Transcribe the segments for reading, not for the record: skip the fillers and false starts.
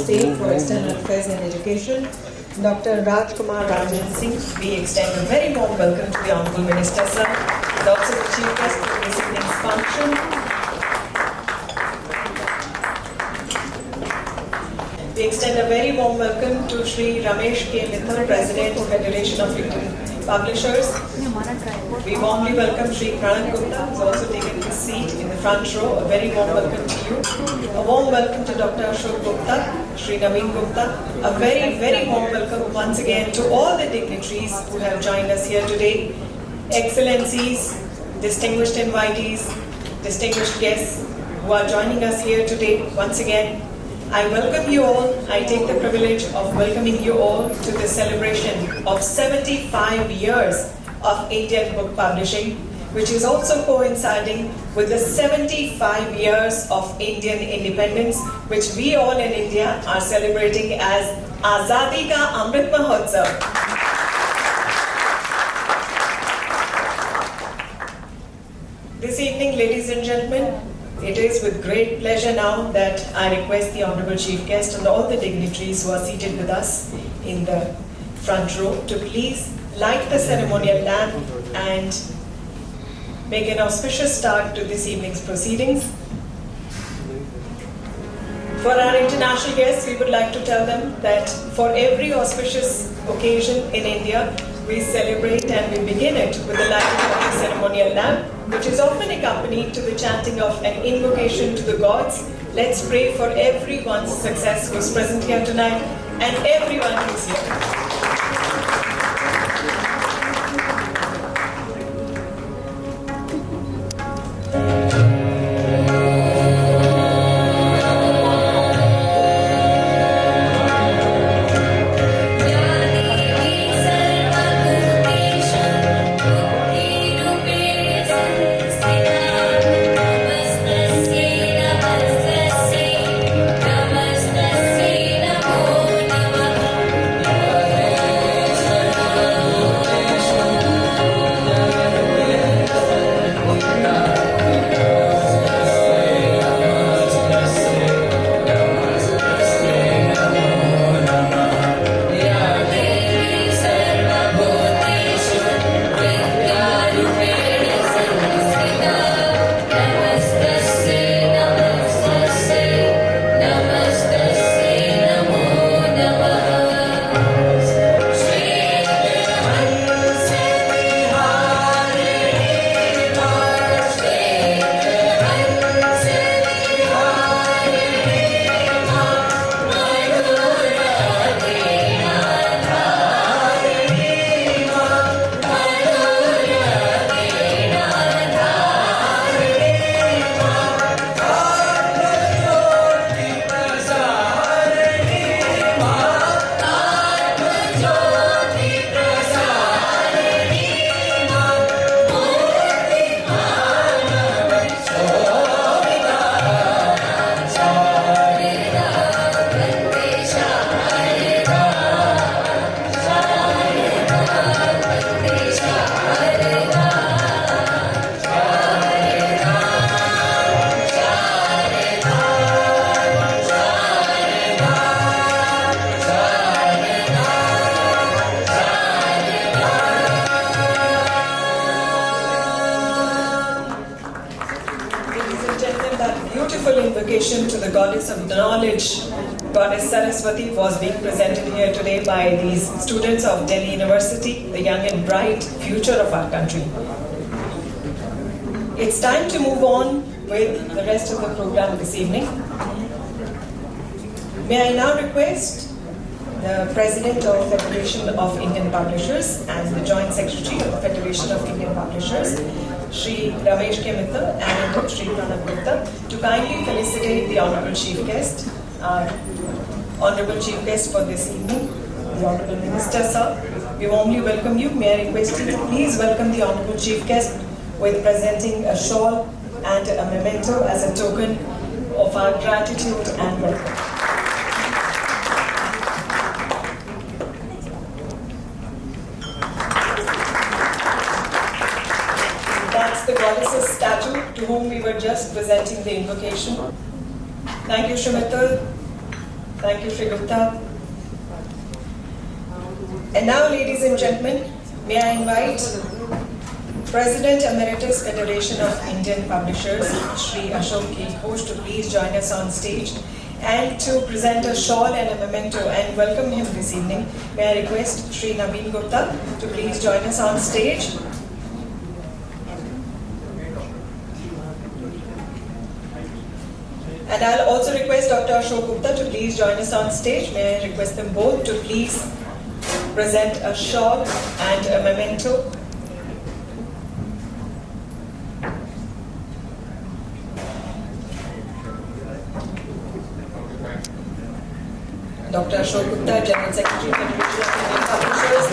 State for External Affairs and Education, Dr. Rajkumar Rajan Singh. We extend a very warm welcome to the Honorable Minister, sir. He's also the Chief Guest for this evening's function. We extend a very warm welcome to Shri Ramesh K. Mittal, President, Federation of Indian Publishers. We warmly welcome Shri Pranab Gupta, who's also taken his seat in the front row. A very warm welcome to you. A warm welcome to Dr. Ashok Gupta, Shri Naveen Gupta. A very, very warm welcome once again to all the dignitaries who have joined us here today. Excellencies, distinguished invitees, distinguished guests who are joining us here today once again. I welcome you all. I take the privilege of welcoming you all to the celebration of 75 years of Indian book publishing, which is also coinciding with the 75 years of Indian independence, which we all in India are celebrating as Azadi Ka Amrit Mahotsav. This evening, ladies and gentlemen, it is with great pleasure now that I request the Honorable Chief Guest and all the dignitaries who are seated with us in the front row to please light the ceremonial lamp and make an auspicious start to this evening's proceedings. For our international guests, we would like to tell them that for every auspicious occasion in India, we celebrate and we begin it with the lighting of the ceremonial lamp, which is often accompanied to the chanting of an invocation to the gods. Let's pray for everyone's success who's present here tonight and everyone who's here. Invocation to the goddess of knowledge, Goddess Saraswati, was being presented here today by these students of Delhi University, the young and bright future of our country. It's time to move on with the rest of the program this evening. May I now request the President of Federation of Indian Publishers and the Joint Secretary of Federation of Indian Publishers, Shri Ramesh K. Mittal and Shri Pranab Gupta, to kindly felicitate the Honorable Chief Guest, our Honorable Chief Guest for this evening, the Honorable Minister, sir. We warmly welcome you. May I request you to please welcome the Honorable Chief Guest with presenting a shawl and a memento as a token of our gratitude and welcome. The goddess's statue to whom we were just presenting the invocation. Thank you, Shri Mittal. Thank you, Shri Gupta. And now, ladies and gentlemen, may I invite President Emeritus Federation of Indian Publishers, Shri Ashok Ghosh, to please join us on stage and to present a shawl and a memento and welcome him this evening. May I request Shri Naveen Gupta to please join us on stage. And I'll also request Dr. Ashok Gupta to please join us on stage. May I request them both to please present a shawl and a memento. Dr. Ashok Gupta, General Secretary, Federation of Indian Publishers.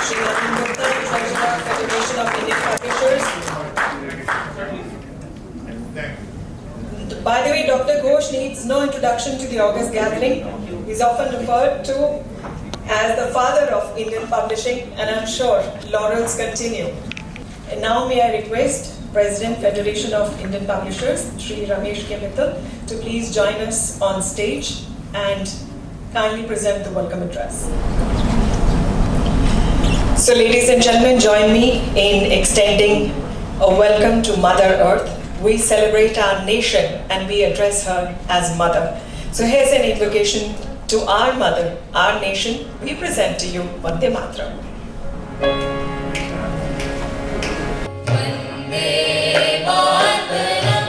Shri Naveen Gupta, Treasurer, Federation of Indian Publishers. By the way, Dr. Ghosh needs no introduction to the August gathering. He's often referred to as the father of Indian publishing, and I'm sure laurels continue. And now may I request President, Federation of Indian Publishers, Shri Ramesh K. Mittal, to please join us on stage and kindly present the welcome address. So ladies and gentlemen, join me in extending a welcome to Mother Earth. We celebrate our nation and we address her as Mother. So here's an invocation to our Mother, our nation. We present to you Vande Mataram. Vande Mataram.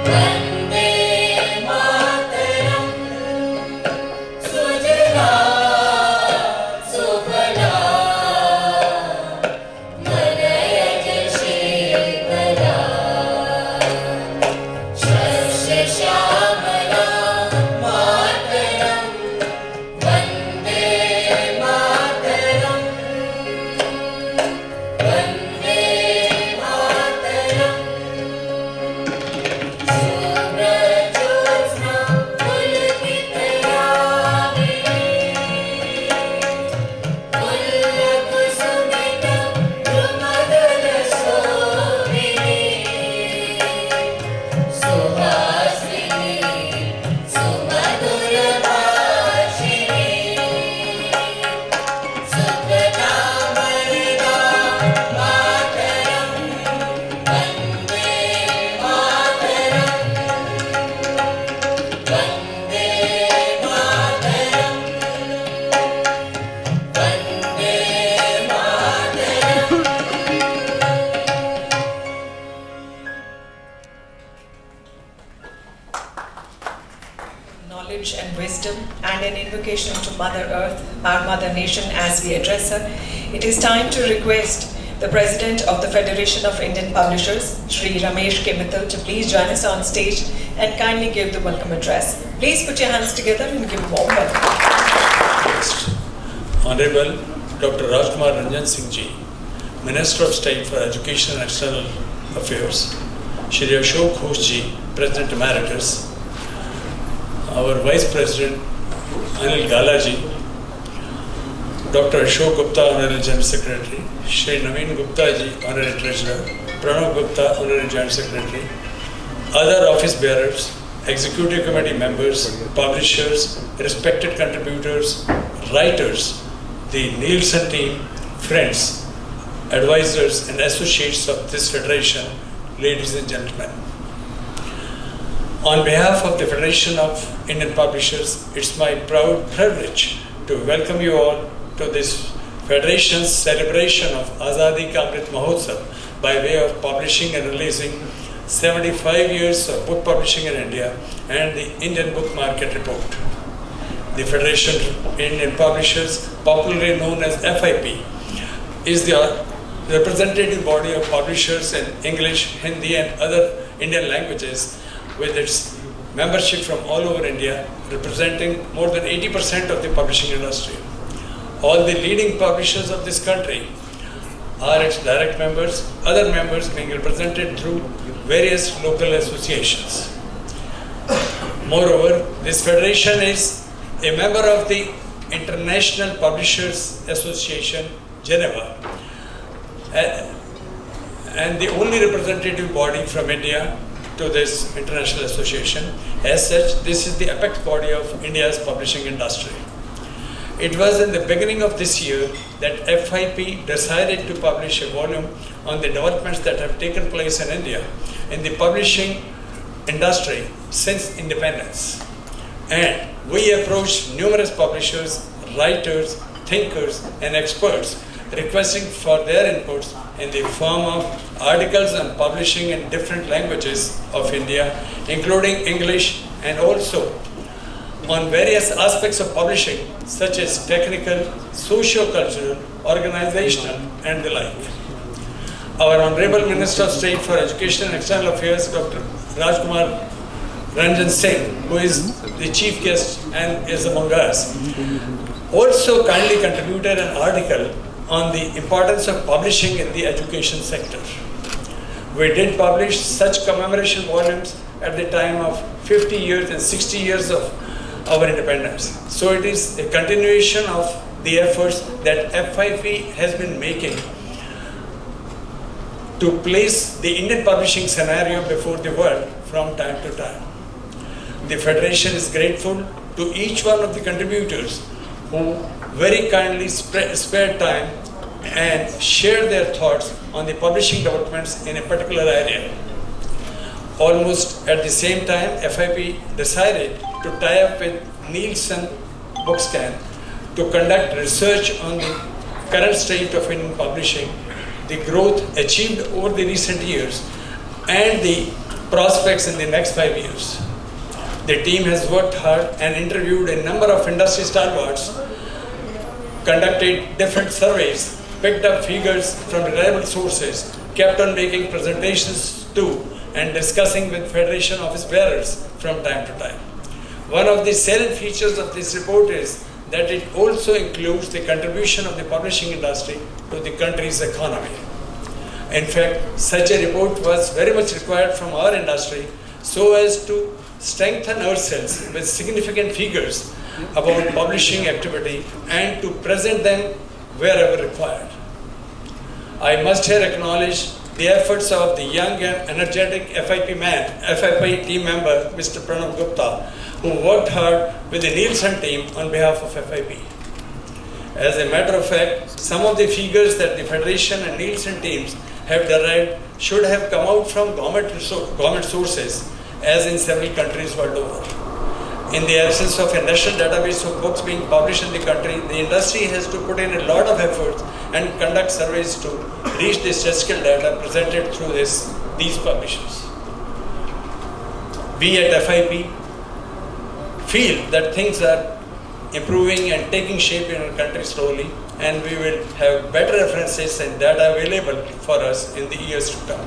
Vande Mataram. Sujala Sufala Manayaj Shikara Shasya Shyamala Mataram. Vande Mataram. Vande Mataram. Subrajosna Pulkitayami Pullakusumita Drumadala Sobhini Suhasini Sumadura Bhashini Sukhatamrita Mataram. Vande Mataram. Vande Mataram. Vande Mataram. Knowledge and wisdom and an invocation to Mother Earth, our Mother Nation, as we address her. It is time to request the President of the Federation of Indian Publishers, Shri Ramesh K. Mittal, to please join us on stage and kindly give the welcome address. Please put your hands together and give a warm welcome. Honorable Dr. Rajkumar Ranjan Singh Ji, Minister of State for Education and External Affairs, Shri Ashok Ghosh Ji, President Emeritus, our Vice President Anil Gala Ji, Dr. Ashok Gupta, Honorary General Secretary, Shri Naveen Gupta Ji, Honorary Treasurer, Pranav Gupta, Honorary Joint Secretary, other office bearers, executive committee members, publishers, respected contributors, writers, the Nielsen team, friends, advisors and associates of this federation, ladies and gentlemen. On behalf of the Federation of Indian Publishers, it's my proud privilege to welcome you all to this Federation's celebration of Azadi Ka Amrit Mahotsav by way of publishing and releasing 75 years of book publishing in India and the Indian Book Market Report. The Federation of Indian Publishers, popularly known as FIP, is the representative body of publishers in English, Hindi and other Indian languages, with its membership from all over India, representing more than 80% of the publishing industry. All the leading publishers of this country are its direct members, other members being represented through various local associations. Moreover, this federation is a member of the International Publishers Association, Geneva, and the only representative body from India to to this international association. As such, this is the apex body of India's publishing industry. It was in the beginning of this year that FIP decided to publish a volume on the developments that have taken place in India in the publishing industry since independence. And we approached numerous publishers, writers, thinkers, and experts requesting for their inputs in the form of articles on publishing in different languages of India, including English, and also on various aspects of publishing such as technical, socio-cultural, organizational, and the like. Our Honorable Minister of State for Education and External Affairs, Dr. Rajkumar Ranjan Singh, who is the chief guest and is among us, also kindly contributed an article on the importance of publishing in the education sector. We did publish such commemoration volumes at the time of 50 years and 60 years of our independence. So it is a continuation of the efforts that FIP has been making to place the Indian publishing scenario before the world from time to time. The Federation is grateful to each one of the contributors who very kindly spared time and shared their thoughts on the publishing developments in a particular area. Almost at the same time, FIP decided to tie up with Nielsen Bookscan to conduct research on the current state of Indian publishing, the growth achieved over the recent years, and the prospects in the next 5 years. The team has worked hard and interviewed a number of industry stalwarts, conducted different surveys, picked up figures from reliable sources, kept on making presentations to and discussing with Federation office bearers from time to time. One of the salient features of this report is that it also includes the contribution of the publishing industry to the country's economy. In fact, such a report was very much required from our industry so as to strengthen ourselves with significant figures about publishing activity and to present them wherever required. I must here acknowledge the efforts of the young and energetic FIP team member, Mr. Pranav Gupta, who worked hard with the Nielsen team on behalf of FIP. As a matter of fact, some of the figures that the Federation and Nielsen teams have derived should have come out from government sources, as in several countries world over. In the absence of a national database of books being published in the country, the industry has to put in a lot of efforts and conduct surveys to reach the statistical data presented through these publishers. We at FIP feel that things are improving and taking shape in our country slowly, and we will have better references and data available for us in the years to come.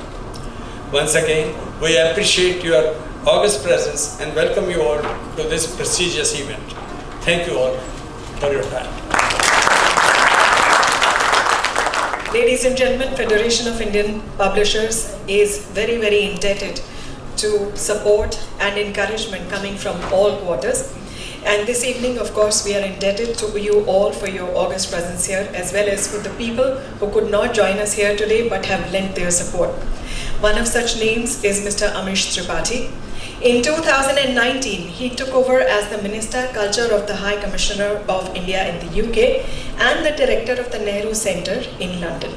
Once again, we appreciate your august presence and welcome you all to this prestigious event. Thank you all for your time. Ladies and gentlemen, Federation of Indian Publishers is very, very indebted to support and encouragement coming from all quarters. And this evening, of course, we are indebted to you all for your august presence here, as well as for the people who could not join us here today but have lent their support. One of such names is Mr. Amish Tripathi. In 2019, he took over as the Minister Culture of the High Commissioner of India in the UK and the Director of the Nehru Centre in London.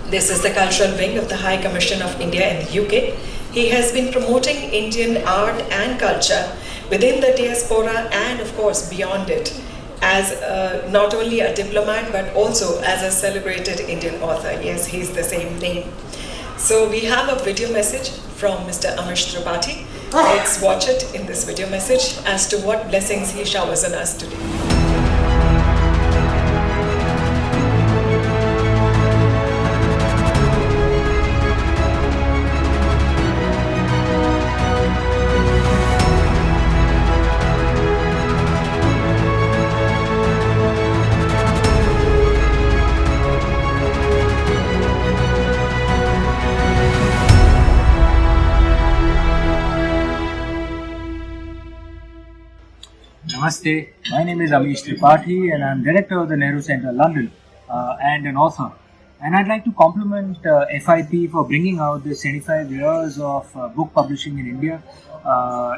This is the cultural wing of the High Commission of India in the UK. He has been promoting Indian art and culture within the diaspora and, of course, beyond it, as not only a diplomat but also as a celebrated Indian author. Yes, he's the same name. So we have a video message from Mr. Amish Tripathi. Let's watch it in this video message as to what blessings he showers on us today. Namaste, my name is Amish Tripathi and I am Director of the Nehru Centre, London, and an author. And I'd like to compliment FIP for bringing out the 75 years of book publishing in India,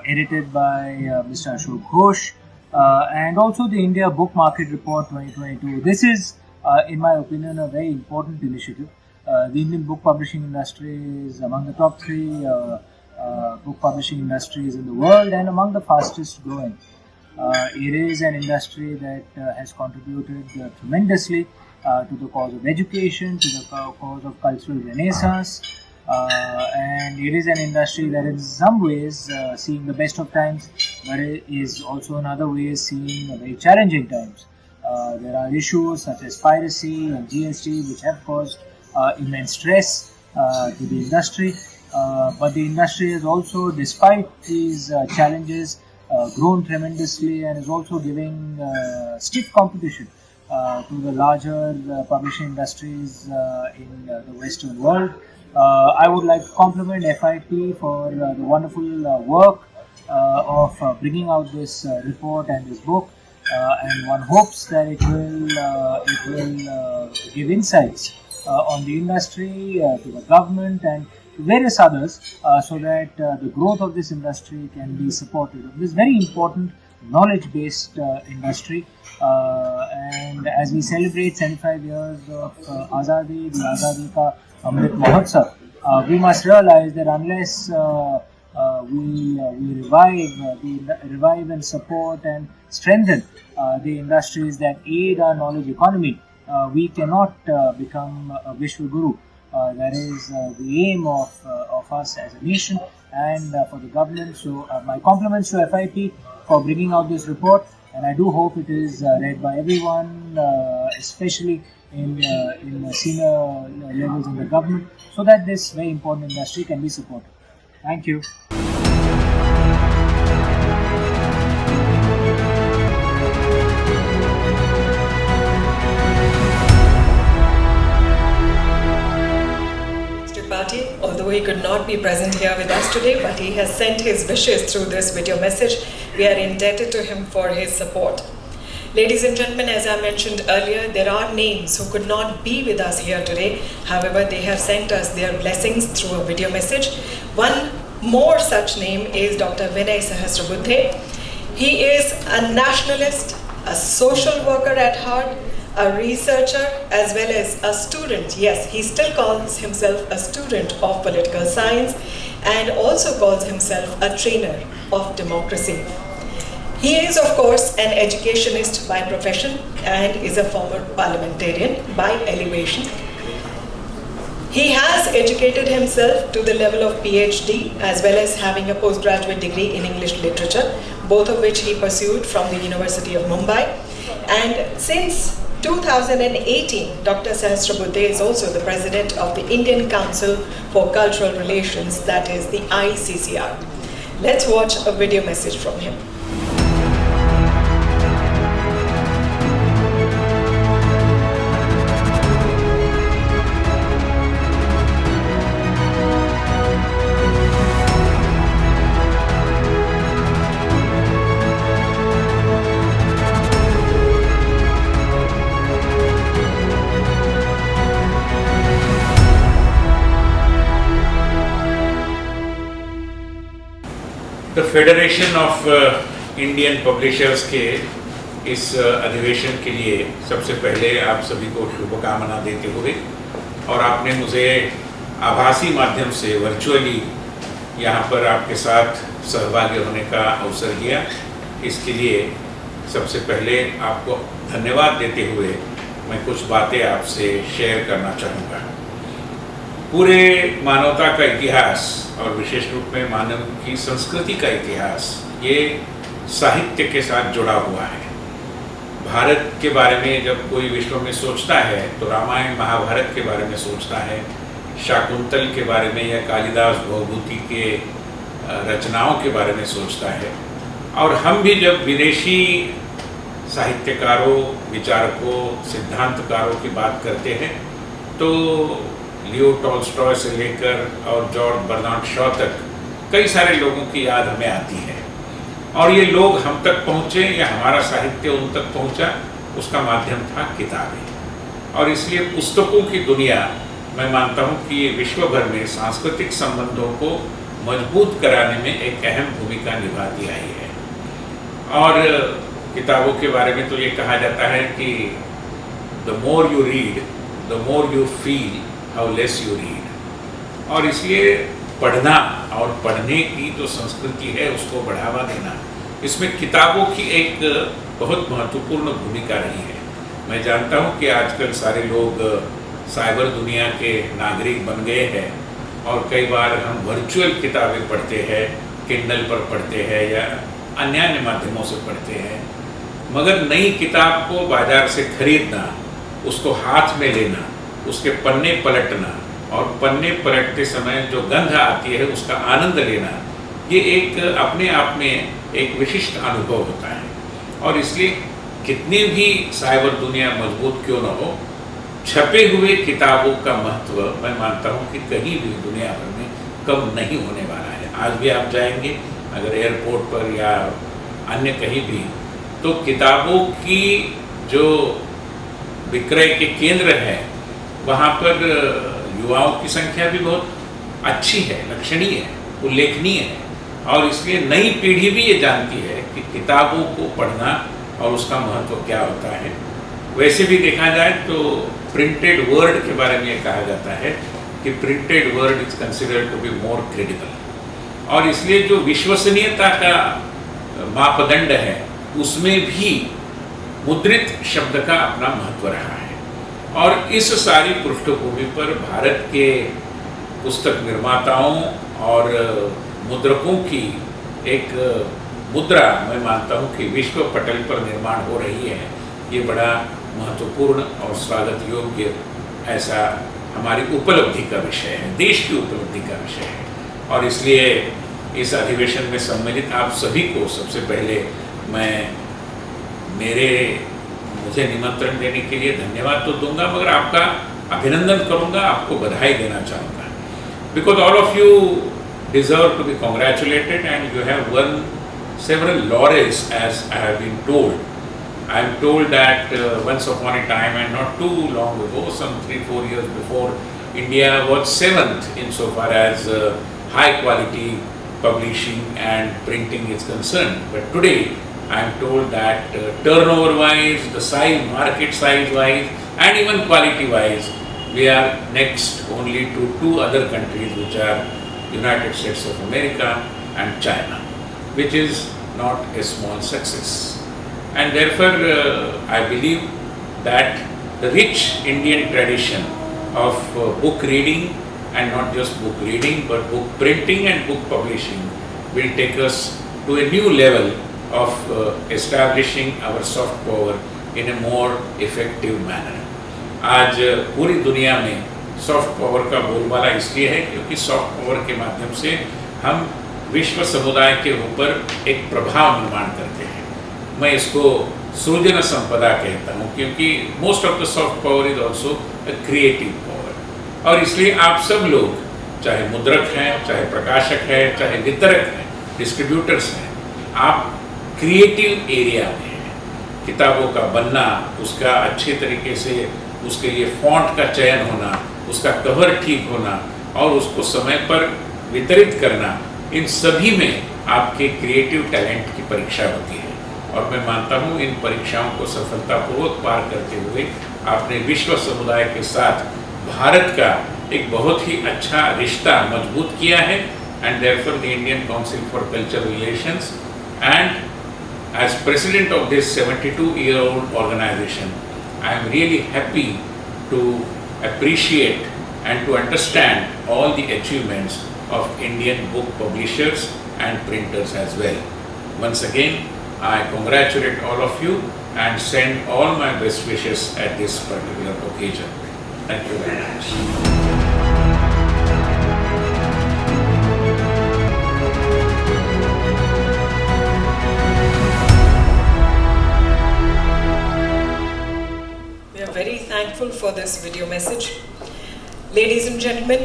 edited by Mr. Ashok Ghosh, and also the India Book Market Report 2022. This is, in my opinion, a very important initiative. The Indian book publishing industry is among the top 3 book publishing industries in the world and among the fastest growing. It is an industry that has contributed tremendously to the cause of education, to the cause of cultural renaissance, and it is an industry that in some ways seeing the best of times, but it is also in other ways seeing very challenging times. There are issues such as piracy and GST which have caused immense stress to the industry, but the industry has also, despite these challenges, grown tremendously and is also giving stiff competition to the larger publishing industries in the Western world. I would like to compliment FIP for the wonderful work of bringing out this report and this book, and one hopes that it will give insights on the industry, to the government and to various others, so that the growth of this industry can be supported. This very important knowledge-based industry, and as we celebrate 75 years of Azadi, the Azadi Ka Amrit Mahotsav, we must realize that unless we revive and support and strengthen the industries that aid our knowledge economy, we cannot become a Vishwaguru. That is the aim of us as a nation and for the government. So my compliments to FIP for bringing out this report, and I do hope it is read by everyone, especially in senior levels in the government, so that this very important industry can be supported. Thank you. Tripathi, although he could not be present here with us today, but he has sent his wishes through this video message. We are indebted to him for his support. Ladies and gentlemen, as I mentioned earlier, there are names who could not be with us here today. However, they have sent us their blessings through a video message. One more such name is Dr. Vinay Sahasrabuddhe. He is a nationalist, a social worker at heart, a researcher, as well as a student. Yes, he still calls himself a student of political science and also calls himself a trainer of democracy. He is, of course, an educationist by profession and is a former parliamentarian by elevation. He has educated himself to the level of PhD as well as having a postgraduate degree in English literature, both of which he pursued from the University of Mumbai. And since 2018, Dr. Sahasrabuddhe is also the president of the Indian Council for Cultural Relations, that is the ICCR. Let's watch a video message from him. The federation of Indian publishers के इस अधिवेशन के लिए सबसे पहले आप सभी को शुभकामना देते हुए, और आपने मुझे आभासी माध्यम से वर्चुअली यहाँ पर आपके साथ सहभागी होने का अवसर दिया, इसके लिए सबसे पहले आपको धन्यवाद देते हुए मैं कुछ बातें आपसे शेयर करना चाहूँगा। पूरे मानवता का इतिहास और विशेष रूप में मानव की संस्कृति का इतिहास ये साहित्य के साथ जुड़ा हुआ है। भारत के बारे में जब कोई विश्व में सोचता है तो रामायण महाभारत के बारे में सोचता है, शाकुंतल के बारे में या कालिदास भवभूति के रचनाओं के बारे में सोचता है। और हम भी जब विदेशी साहित्यकारों, विचारकों, सिद्धांतकारों की बात करते हैं तो लियो टॉल्स्टॉय से लेकर और जॉर्ज बर्नार्ड शॉ तक कई सारे लोगों की याद हमें आती है, और ये लोग हम तक पहुँचे या हमारा साहित्य उन तक पहुँचा, उसका माध्यम था किताबें। और इसलिए पुस्तकों की दुनिया, मैं मानता हूँ कि ये विश्व भर में सांस्कृतिक संबंधों को मजबूत कराने में एक अहम भूमिका निभाती आई है। और किताबों के बारे में तो ये कहा जाता है कि the more you read the more you feel how less you read. और इसलिए पढ़ना और पढ़ने की जो संस्कृति है उसको बढ़ावा देना, इसमें किताबों की एक बहुत महत्वपूर्ण भूमिका रही है। मैं जानता हूँ कि आजकल सारे लोग साइबर दुनिया के नागरिक बन गए हैं और कई बार हम वर्चुअल किताबें पढ़ते हैं, किंडल पर पढ़ते हैं या अन्य माध्यमों से पढ़ते हैं, मगर नई किताब को बाजार से खरीदना, उसको हाथ में लेना, उसके पन्ने पलटना और पन्ने पलटते समय जो गंध आती है उसका आनंद लेना, ये एक अपने आप में एक विशिष्ट अनुभव होता है। और इसलिए कितनी भी साइबर दुनिया मजबूत क्यों न हो, छपे हुए किताबों का महत्व मैं मानता हूँ कि कहीं भी दुनिया भर में कम नहीं होने वाला है। आज भी आप जाएंगे अगर एयरपोर्ट पर या अन्य कहीं भी, तो किताबों की जो विक्रय के केंद्र हैं वहाँ पर युवाओं की संख्या भी बहुत अच्छी है, लक्षणीय है, उल्लेखनीय है। और इसलिए नई पीढ़ी भी ये जानती है कि किताबों को पढ़ना और उसका महत्व क्या होता है। वैसे भी देखा जाए तो प्रिंटेड वर्ड के बारे में ये कहा जाता है कि printed word is considered to be more credible. और इसलिए जो विश्वसनीयता का मापदंड है उसमें भी मुद्रित शब्द का अपना महत्व रहा है। और इस सारी पृष्ठभूमि पर भारत के पुस्तक निर्माताओं और मुद्रकों की एक मुद्रा मैं मानता हूँ कि विश्व पटल पर निर्माण हो रही है। ये बड़ा महत्वपूर्ण और स्वागत योग्य ऐसा हमारी उपलब्धि का विषय है, देश की उपलब्धि का विषय है। और इसलिए इस अधिवेशन में सम्मिलित आप सभी को सबसे पहले मैं मुझे निमंत्रण देने के लिए धन्यवाद तो दूंगा, मगर आपका अभिनंदन करूंगा, आपको बधाई देना चाहूँगा। Because all of you deserve to be congratulated and you have won several laurels, as I have been told. I am told that once upon a time, and not too long ago, some 3-4 years before, India was 7th insofar as high quality publishing and printing is concerned. But today I am told that turnover wise, the size, market size wise and even quality wise, we are next only to 2 other countries, which are United States of America and China, which is not a small success. And therefore I believe that the rich Indian tradition of book reading, and not just book reading but book printing and book publishing, will take us to a new level of establishing our soft power in a more effective manner. आज पूरी दुनिया में soft power का बोलबाला इसलिए है क्योंकि soft power के माध्यम से हम विश्व समुदाय के ऊपर एक प्रभाव निर्माण करते हैं। मैं इसको सृजन संपदा कहता हूँ क्योंकि most of the soft power is also a creative power. और इसलिए आप सब लोग, चाहे मुद्रक हैं, चाहे प्रकाशक हैं, चाहे वितरक हैं, डिस्ट्रीब्यूटर्स हैं, आप क्रिएटिव एरिया में हैं। किताबों का बनना, उसका अच्छे तरीके से उसके लिए फॉन्ट का चयन होना, उसका कवर ठीक होना और उसको समय पर वितरित करना, इन सभी में आपके क्रिएटिव टैलेंट की परीक्षा होती है। और मैं मानता हूँ इन परीक्षाओं को सफलतापूर्वक पार करते हुए आपने विश्व समुदाय के साथ भारत का एक बहुत ही अच्छा रिश्ता मजबूत किया है। And therefore the Indian Council for Cultural Relations and as president of this 72-year-old organization, I am really happy to appreciate and to understand all the achievements of Indian book publishers and printers as well. Once again, I congratulate all of you and send all my best wishes at this particular occasion. Thank you very much. Very thankful for this video message. Ladies and gentlemen,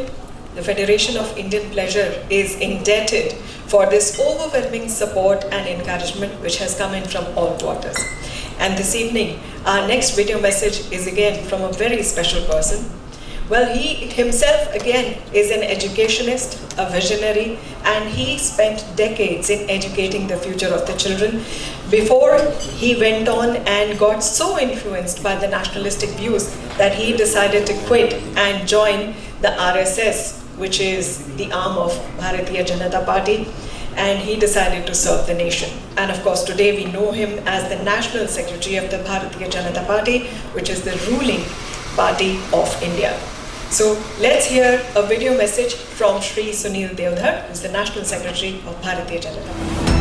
the Federation of Indian Pleasure is indebted for this overwhelming support and encouragement which has come in from all quarters. And this evening, our next video message is again from a very special person. Well, he himself again is an educationist, a visionary, and he spent decades in educating the future of the children before he went on and got so influenced by the nationalistic views that he decided to quit and join the RSS, which is the arm of Bharatiya Janata Party, and he decided to serve the nation. And of course, today we know him as the National Secretary of the Bharatiya Janata Party, which is the ruling party of India. So let's hear a video message from Shri Sunil Deodhar, who is the National Secretary of Bharatiya Janata Party.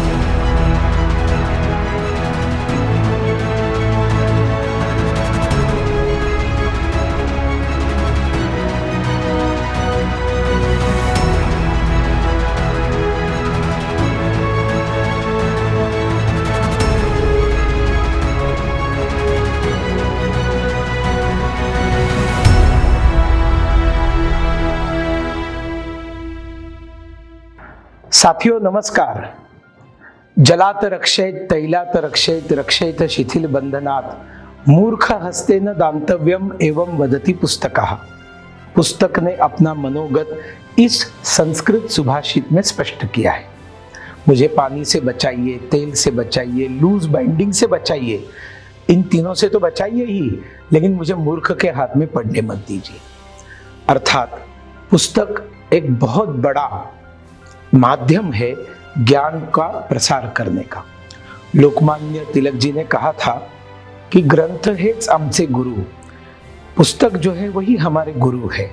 साथियों नमस्कार. जलात रक्षेत तैलात रक्षेत रक्षेत शिथिल बंधनात मूर्ख हस्तेन दांतव्यम एवं वदति पुस्तकः. पुस्तक ने अपना मनोगत इस संस्कृत सुभाषित में स्पष्ट किया है. मुझे पानी से बचाइए, तेल से बचाइए, लूज बाइंडिंग से बचाइए, इन तीनों से तो बचाइए ही, लेकिन मुझे मूर्ख के हाथ में पड़ने मत दीजिए. अर्थात पुस्तक एक बहुत बड़ा माध्यम है ज्ञान का प्रसार करने का. लोकमान्य तिलक जी ने कहा था कि ग्रंथ हेच आमचे गुरु. पुस्तक जो है वही हमारे गुरु है.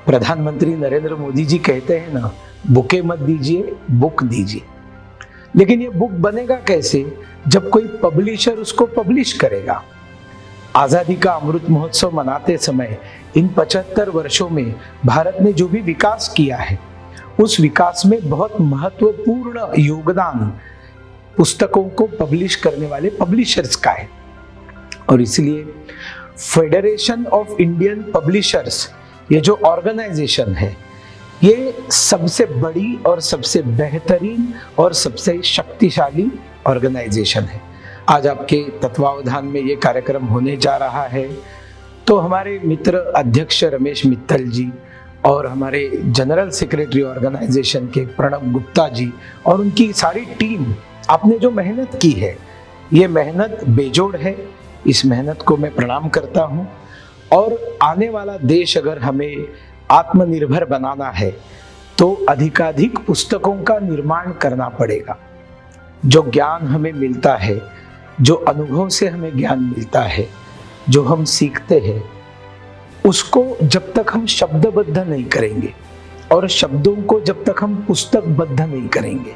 प्रधानमंत्री नरेंद्र मोदी जी कहते हैं ना, बुके मत दीजिए, बुक दीजिए. लेकिन ये बुक बनेगा कैसे जब कोई पब्लिशर उसको पब्लिश करेगा. आजादी का अमृत महोत्सव मनाते समय इन 75 वर्षों में भारत ने जो भी विकास किया है, उस विकास में बहुत महत्वपूर्ण योगदान पुस्तकों को पब्लिश करने वाले पब्लिशर्स का है. और इसलिए फेडरेशन ऑफ इंडियन पब्लिशर्स, ये जो ऑर्गेनाइजेशन है, ये सबसे बड़ी और सबसे बेहतरीन और सबसे शक्तिशाली ऑर्गेनाइजेशन है. आज आपके तत्वावधान में ये कार्यक्रम होने जा रहा है, तो हमारे मित्र अध्यक्ष रमेश मित्तल जी और हमारे जनरल सेक्रेटरी ऑर्गेनाइजेशन के प्रणब गुप्ता जी और उनकी सारी टीम, आपने जो मेहनत की है, ये मेहनत बेजोड़ है. इस मेहनत को मैं प्रणाम करता हूँ. और आने वाला देश अगर हमें आत्मनिर्भर बनाना है तो अधिकाधिक पुस्तकों का निर्माण करना पड़ेगा. जो ज्ञान हमें मिलता है, जो अनुभव से हमें ज्ञान मिलता है, जो हम सीखते हैं, उसको जब तक हम शब्दबद्ध नहीं करेंगे और शब्दों को जब तक हम पुस्तकबद्ध नहीं करेंगे,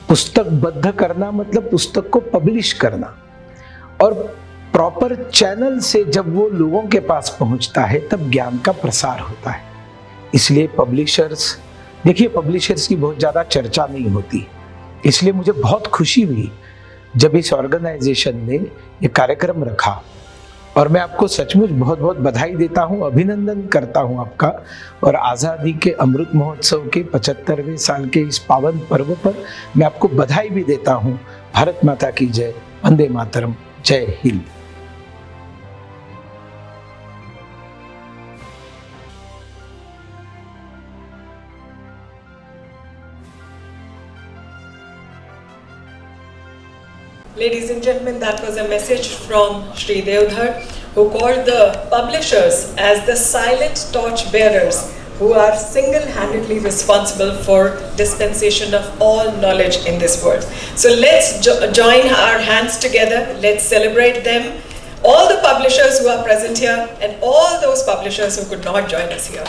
पुस्तकबद्ध करना मतलब पुस्तक को पब्लिश करना, और प्रॉपर चैनल से जब वो लोगों के पास पहुंचता है तब ज्ञान का प्रसार होता है. इसलिए पब्लिशर्स, देखिए पब्लिशर्स की बहुत ज़्यादा चर्चा नहीं होती, इसलिए मुझे बहुत खुशी हुई जब इस ऑर्गेनाइजेशन ने ये कार्यक्रम रखा. और मैं आपको सचमुच बहुत बहुत बधाई देता हूँ, अभिनंदन करता हूँ आपका. और आज़ादी के अमृत महोत्सव के 75वें साल के इस पावन पर्व पर मैं आपको बधाई भी देता हूँ. भारत माता की जय, वंदे मातरम, जय Hind. Ladies and gentlemen, that was a message from Shri Deodhar, who called the publishers as the silent torch bearers who are single-handedly responsible for dispensation of all knowledge in this world. So let's join our hands together, let's celebrate them, all the publishers who are present here and all those publishers who could not join us here.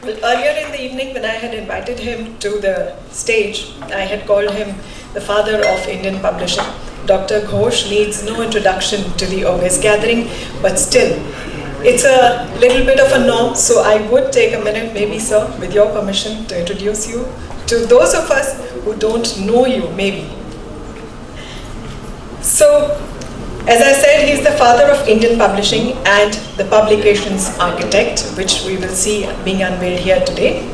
Well, earlier in the evening when I had invited him to the stage, I had called him the father of Indian publishing. Dr. Ghosh needs no introduction to the August gathering, but still, it's a little bit of a norm, so I would take a minute, maybe sir, with your permission, to introduce you to those of us who don't know you, maybe. So, as I said, he's the father of Indian publishing and the publications architect, which we will see being unveiled here today.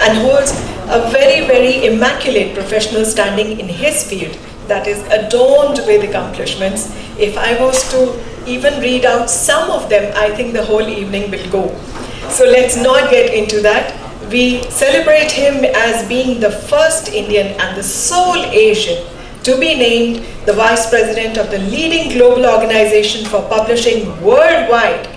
and holds a very, very immaculate professional standing in his field that is adorned with accomplishments. If I was to even read out some of them, I think the whole evening will go. So let's not get into that. We celebrate him as being the first Indian and the sole Asian to be named the Vice President of the leading global organization for publishing worldwide,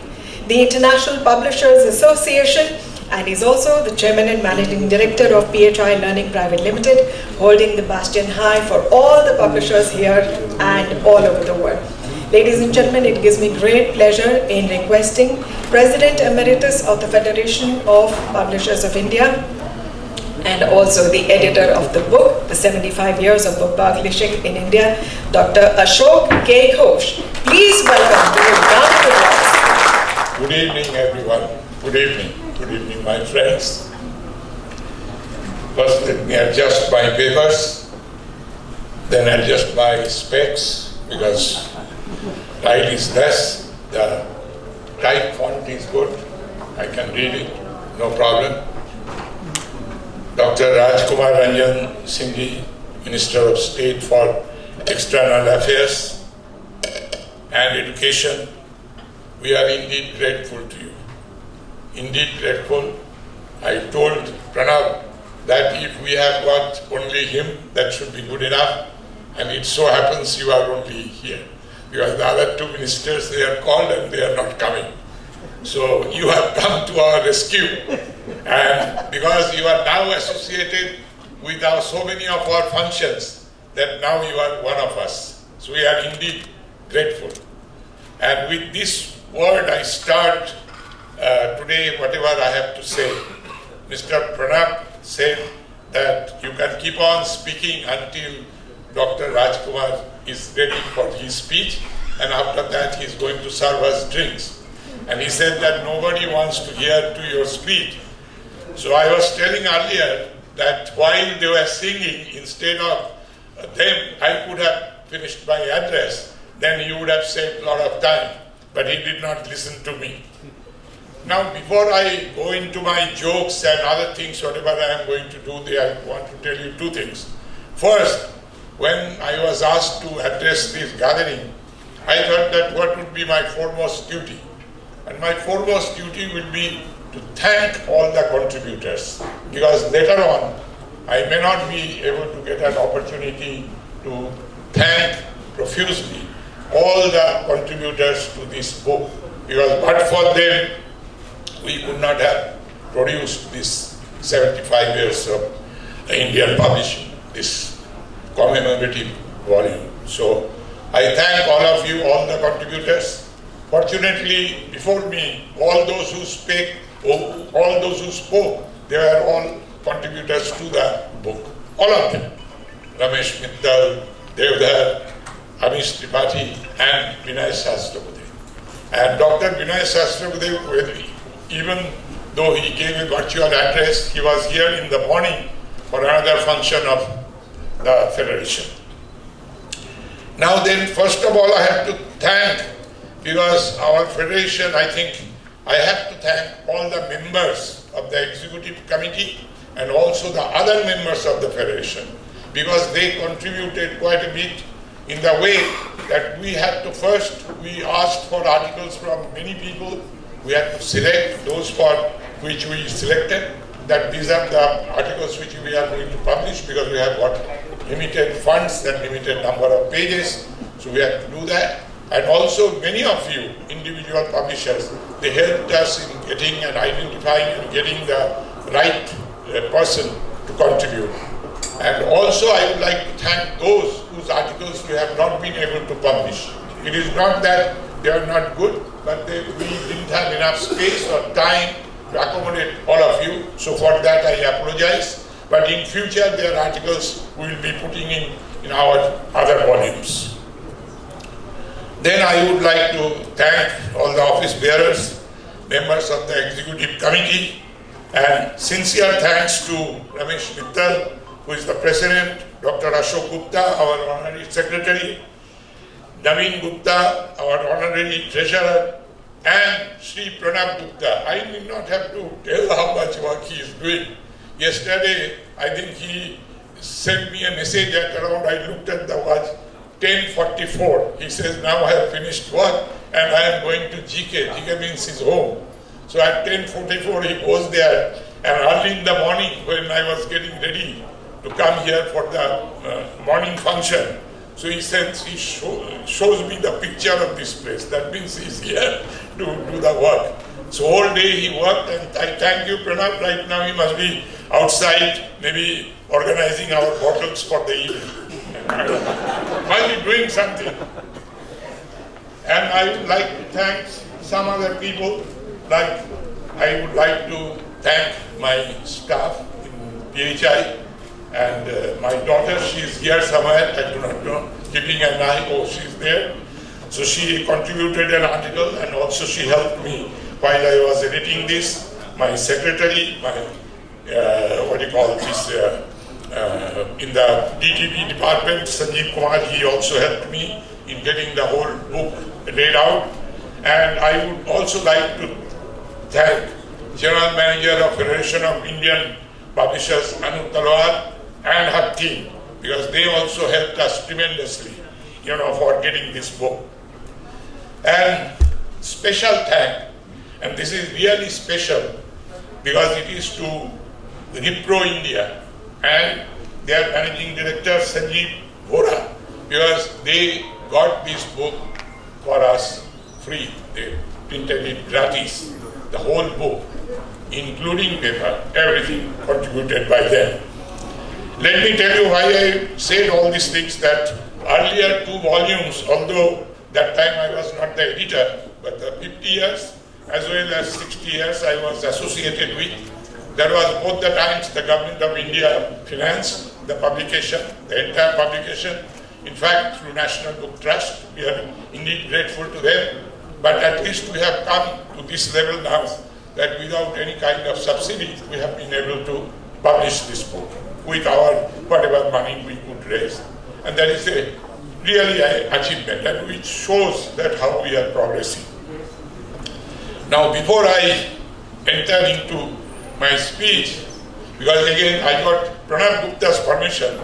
the International Publishers Association, and he's also the Chairman and Managing Director of PHI Learning Private Limited, holding the bastion high for all the publishers here and all over the world. Ladies and gentlemen, it gives me great pleasure in requesting President Emeritus of the Federation of Publishers of India and also the editor of the book, The 75 Years of Book Publishing in India, Dr. Ashok K. Ghosh. Please welcome to a round of applause. Good evening, everyone. Good evening. Good evening, my friends. First, let me adjust my papers, then adjust my specs, because light is less, the type font is good, I can read it, no problem. Dr. Rajkumar Ranjan Singhi, Minister of State for External Affairs and Education, we are indeed grateful to you. Indeed grateful. I told Pranav that if we have got only him, that should be good enough, and it so happens you are only here. Because the other two ministers, they are called and they are not coming. So you have come to our rescue. And because you are now associated with so many of our functions, that now you are one of us. So we are indeed grateful. And with this word I start today, whatever I have to say. Mr. Pranab said that you can keep on speaking until Dr. Rajkumar is ready for his speech, and after that he is going to serve us drinks. And he said that nobody wants to hear to your speech. So I was telling earlier that while they were singing, instead of them, I could have finished my address, then he would have saved a lot of time, but he did not listen to me. Now, before I go into my jokes and other things, whatever I am going to do there, I want to tell you two things. First, when I was asked to address this gathering, I thought that what would be my foremost duty? And my foremost duty will be to thank all the contributors, because later on, I may not be able to get an opportunity to thank profusely all the contributors to this book, because but for them, we could not have produced this 75 years of Indian publishing, this commemorative volume. So I thank all of you, all the contributors. Fortunately, before me, all those who spoke, they were all contributors to the book. All of them. Ramesh Mittal, Deodhar, Amish Tripathi, and Vinay Sahasrabuddhe. And Dr. Vinay Sahasrabuddhe, even though he gave a virtual address, he was here in the morning for another function of the Federation. Now then, first of all, I have to thank, because our Federation, I think, I have to thank all the members of the Executive Committee and also the other members of the Federation, because they contributed quite a bit in the way that we had to first, we asked for articles from many people, we had to select those for which we selected, that these are the articles which we are going to publish, because we have got limited funds and limited number of pages, so we have to do that. And also many of you, individual publishers, they helped us in getting and identifying and getting the right person to contribute. And also I would like to thank those whose articles we have not been able to publish. It is not that they are not good, but we didn't have enough space or time to accommodate all of you. So for that I apologize. But in future their articles we will be putting in our other volumes. Then I would like to thank all the office bearers, members of the Executive Committee, and sincere thanks to Ramesh Mittal, who is the President, Dr. Ashok Gupta, our Honorary Secretary, Naveen Gupta, our Honorary Treasurer, and Sri Pranab Gupta. I need not have to tell how much work he is doing. Yesterday, I think he sent me a message at around, I looked at the watch, 10:44. He says, now I have finished work and I am going to GK. GK means his home. So at 10:44 he goes there, and early in the morning when I was getting ready to come here for the morning function, so he says, he shows me the picture of this place. That means he's here to do the work. So all day he worked, and I thank you, Pranab. Right now he must be outside, maybe organizing our bottles for the evening. Must be doing something. And I would like to thank some other people. Like, I would like to thank my staff in PHI and my daughter. She is here somewhere, I do not know, keeping an eye. Oh, she's there. So she contributed an article, and also she helped me while I was editing this. My secretary, my in the DTP department, Sanjeev Kumar, he also helped me in getting the whole book laid out. And I would also like to thank General Manager of Federation of Indian Publishers, Anu Talwar, and her team, because they also helped us tremendously, for getting this book. And special thank, and this is really special, because it is to Repro India and their Managing Director, Sanjeev Vora, because they got this book for us free. They printed it gratis. The whole book, including paper, everything contributed by them. Let me tell you why I said all these things, that earlier 2 volumes, although that time I was not the editor, but the 50 years as well as 60 years I was associated with. There was both the times the Government of India financed the publication, the entire publication. In fact, through National Book Trust, we are indeed grateful to them. But at least we have come to this level now that without any kind of subsidy, we have been able to publish this book with our whatever money we could raise. And that is a really an achievement, and which shows that how we are progressing. Now, before I enter into my speech, because again I got Pranab Gupta's permission,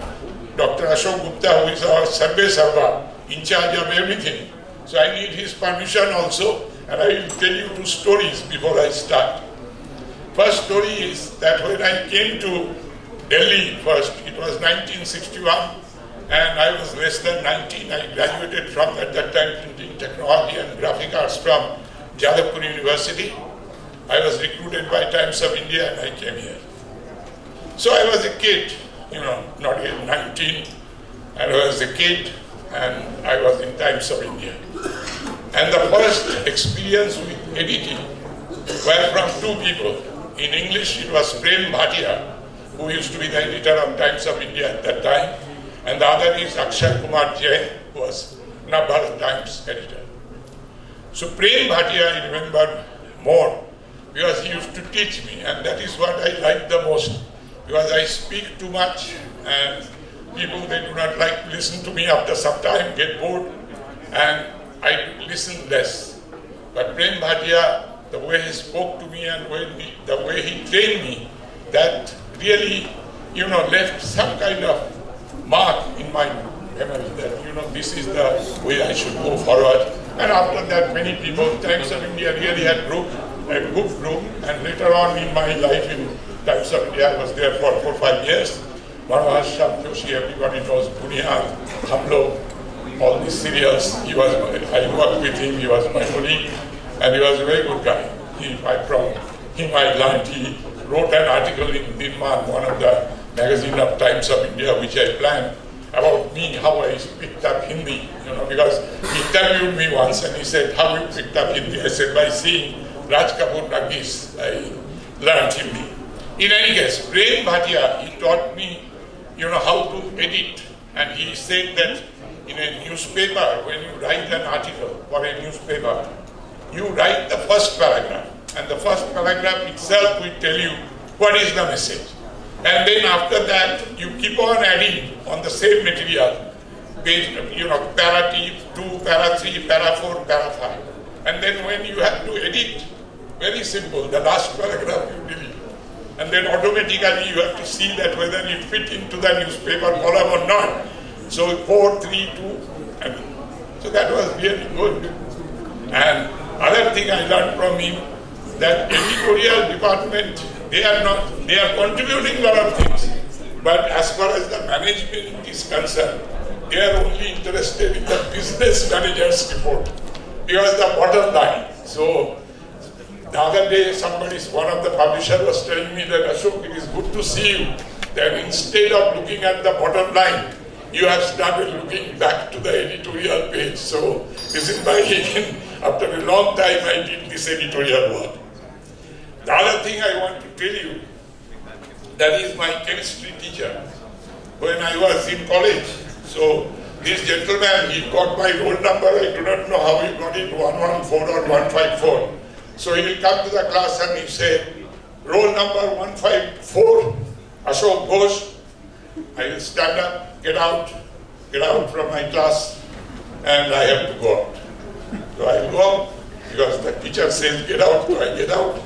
Dr. Ashok Gupta, who is our Sarve Sarva, in charge of everything. So I need his permission also, and I will tell you 2 stories before I start. First story is that when I came to Delhi first, it was 1961, and I was less than 19. I graduated from, at that time, printing technology and graphic arts from Jadavpur University. I was recruited by Times of India, and I came here. So I was a kid, not yet 19, and I was a kid, and I was in Times of India. And the first experience with editing were from 2 people. In English, it was Prem Bhatia, who used to be the editor of Times of India at that time, and the other is Akshay Kumar Jain, who was Navbharat Times editor. So Prem Bhatia I remember more, because he used to teach me, and that is what I like the most, because I speak too much, and people, they do not like to listen to me. After some time, get bored, and I listen less. But Prem Bhatia, the way he spoke to me and the way he trained me, that really, left some kind of mark in my memory that, this is the way I should go forward. And after that, many people, Times of India really had a good group, and later on in my life in Times of India, I was there for 4 or 5 years. Manohar Sham Joshi, everybody knows, Buniyad, Hamlo, all these serials. I worked with him, he was my colleague, and he was a very good guy. From him I learned, he wrote an article in Dinman, one of the magazine of Times of India, which I planned, about me, how I picked up Hindi, because he interviewed me once and he said, how you picked up Hindi? I said, by seeing Raj Kapoor Nagis, I learned Hindi. In any case, Prem Bhatia, he taught me, how to edit, and he said that in a newspaper, when you write an article for a newspaper, you write the first paragraph, and the first paragraph itself will tell you what is the message. And then after that, you keep on adding on the same material, page, para 2, para 3, para 4, para 5. And then when you have to edit, very simple, the last paragraph you delete. and then automatically you have to see that whether it fit into the newspaper column or not. So 4, 3, 2, so that was really good. And other thing I learned from him, that editorial department, they are contributing a lot of things, but as far as the management is concerned, they are only interested in the business manager's report, because the bottom line. So the other day, one of the publishers was telling me that, Ashok, it is good to see you, that instead of looking at the bottom line, you have started looking back to the editorial page. So this is why after a long time I did this editorial work. The other thing I want to tell you, that is my chemistry teacher. When I was in college, so this gentleman, he got my roll number. I do not know how he got it, 114 or 154. So he will come to the class and he say, roll number 154, Ashok Ghosh. I will stand up, get out from my class, and I have to go out. So I will go out, because the teacher says get out, so I get out.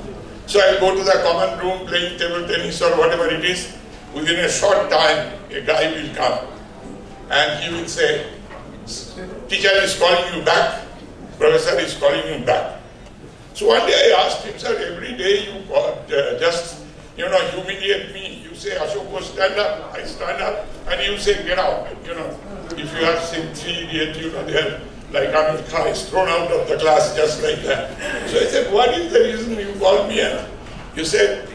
So I go to the common room playing table tennis or whatever it is. Within a short time, a guy will come and he will say, teacher is calling you back, professor is calling you back. So one day I asked him, sir, every day you humiliate me. You say, Ashok, go stand up. I stand up, and you say, get out. If you have seen 3 Idiots, they are like Amir Khan is thrown out of the class just like that. So I said, what is the reason you called me? You said,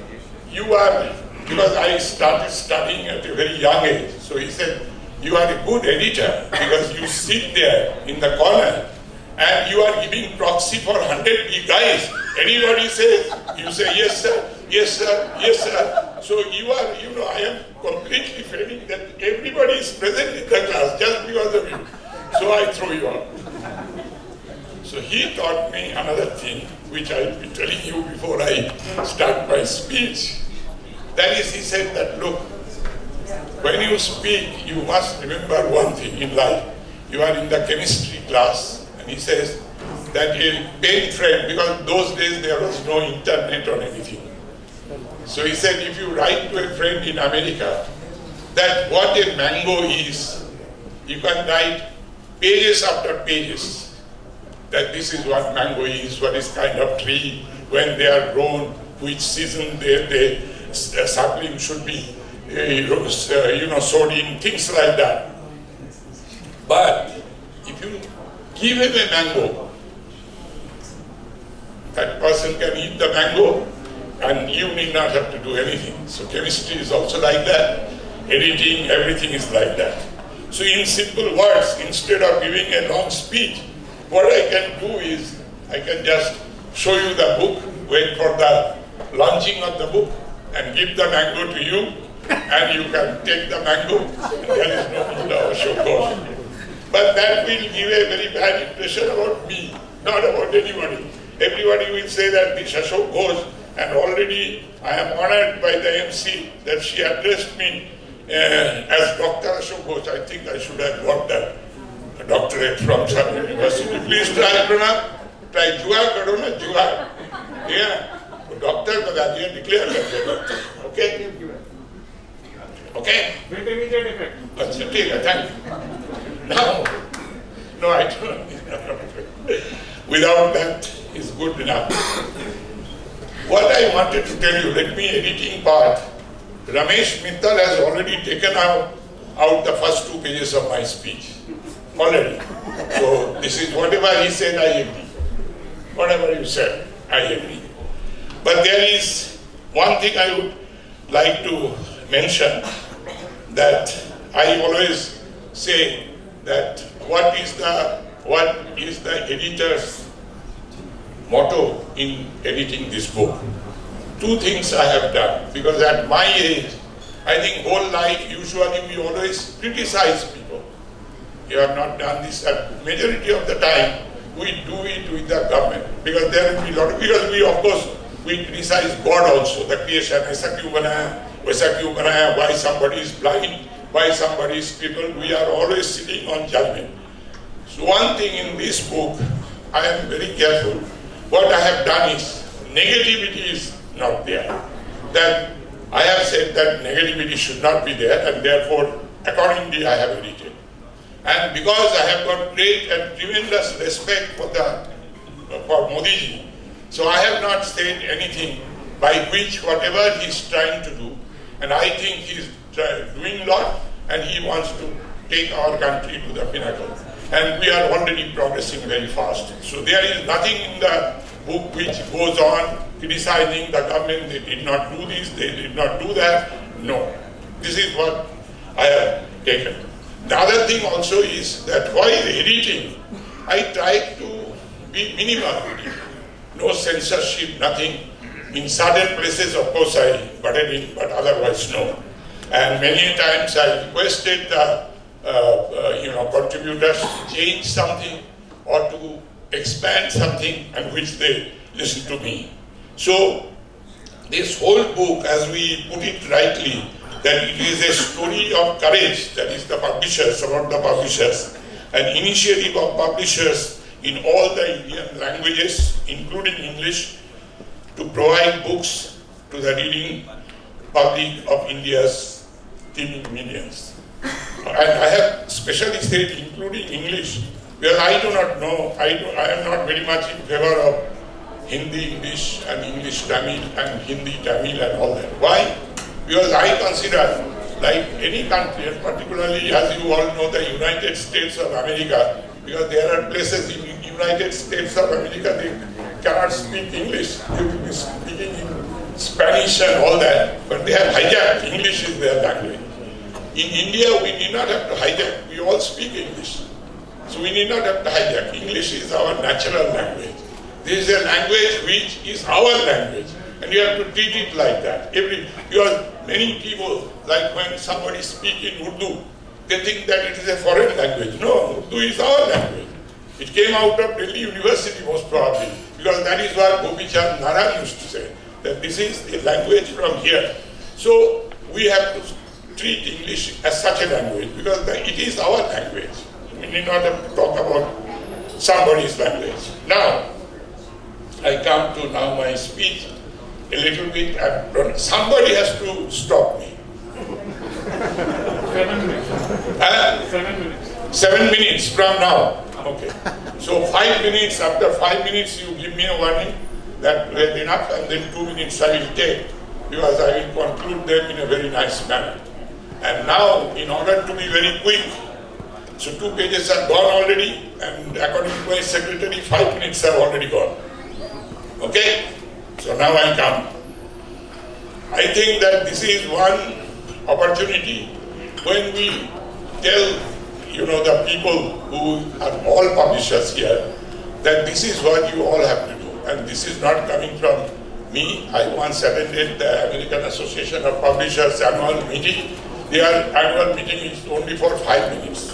you are, because I started studying at a very young age. So he said, you are a good editor because you sit there in the corner and you are giving proxy for 100 guys. Anybody says, you say, yes sir, yes sir, yes sir. So you are, I am completely feeling that everybody is present in the class just because of you. So I throw you out. So he taught me another thing, which I will be telling you before I start my speech. That is, he said that, look, when you speak, you must remember one thing in life. You are in the chemistry class, and he says that a pen friend, because those days there was no internet or anything. So he said, if you write to a friend in America that what a mango is, you can write pages after pages. That this is what mango is, what is kind of tree, when they are grown, which season the sapling should be sowed in, things like that. But if you give him a mango, that person can eat the mango and you need not have to do anything. So chemistry is also like that. Editing, everything is like that. So in simple words, instead of giving a long speech, what I can do is, I can just show you the book, wait for the launching of the book, and give the mango to you, and you can take the mango, and there is no need of Ashok Ghosh. But that will give a very bad impression about me, not about anybody. Everybody will say that this Ashok Ghosh, and already I am honored by the MC that she addressed me as Dr. Ashok Ghosh. I think I should have got that doctorate from some university. Please try, Pranam. Try Juha karo na Juha. Yeah. Doctor ko that declare that. Okay? Okay? With immediate effect. Okay, thank you. Now, no, I don't. Without that is good enough. What I wanted to tell you, let me editing part. Ramesh Mittal has already taken out the first 2 pages of my speech. Already. So this is whatever he said, I agree. Whatever you said, I agree. But there is one thing I would like to mention, that I always say that what is the editor's motto in editing this book? 2 things I have done, because at my age, I think whole life usually we always criticize people. You have not done this. At majority of the time, we do it with the government, because there will be a lot of, because we of course we criticize God also, the creation, aisa kyun banaya, waisa kyun banaya, why somebody is blind, why somebody is crippled. We are always sitting on judgment. So one thing in this book, I am very careful. What I have done is, negativity is not there. That I have said that negativity should not be there, and therefore, accordingly, I have edited. And because I have got great and tremendous respect for Modi ji, so I have not said anything by which whatever he is trying to do, and I think he is doing a lot, and he wants to take our country to the pinnacle. And we are already progressing very fast. So there is nothing in the book which goes on criticizing the government, they did not do this, they did not do that. No. This is what I have taken. The other thing also is that while editing, I try to be minimal. No censorship, nothing. In certain places, of course, I butted in, but otherwise, no. And many times I requested the contributors to change something or to expand something, and which they listen to me. So this whole book, as we put it rightly, that it is a story of courage, that is the publishers, about the publishers, an initiative of publishers in all the Indian languages, including English, to provide books to the reading public of India's teeming millions. And I have specially said including English, because I do not know, I am not very much in favor of Hindi English and English Tamil and Hindi Tamil and all that. Why? Because I consider, like any country, and particularly as you all know, the United States of America, because there are places in the United States of America they cannot speak English, they will be speaking in Spanish and all that, but they have hijacked, English is their language. In India, we need not have to hijack, we all speak English. So we need not have to hijack. English is our natural language. This is a language which is our language, and you have to treat it like that. Because many people, like when somebody speaks in Urdu, they think that it is a foreign language. No, Urdu is our language. It came out of Delhi University most probably, because that is what Gopi Chand Naran used to say, that this is a language from here. So we have to treat English as such a language, because it is our language. We need not have to talk about somebody's language. Now, I come to now my speech a little bit, and somebody has to stop me. 7 minutes. 7 minutes. 7 minutes from now. Okay. So 5 minutes, after 5 minutes you give me a warning that we have enough, and then 2 minutes I will take, because I will conclude them in a very nice manner. And now, in order to be very quick, so 2 pages are gone already, and according to my secretary, 5 minutes have already gone. Okay? So now I come. I think that this is one opportunity when we tell, the people who are all publishers here, that this is what you all have to do. And this is not coming from me. I once attended the American Association of Publishers annual meeting. Their annual meeting is only for 5 minutes.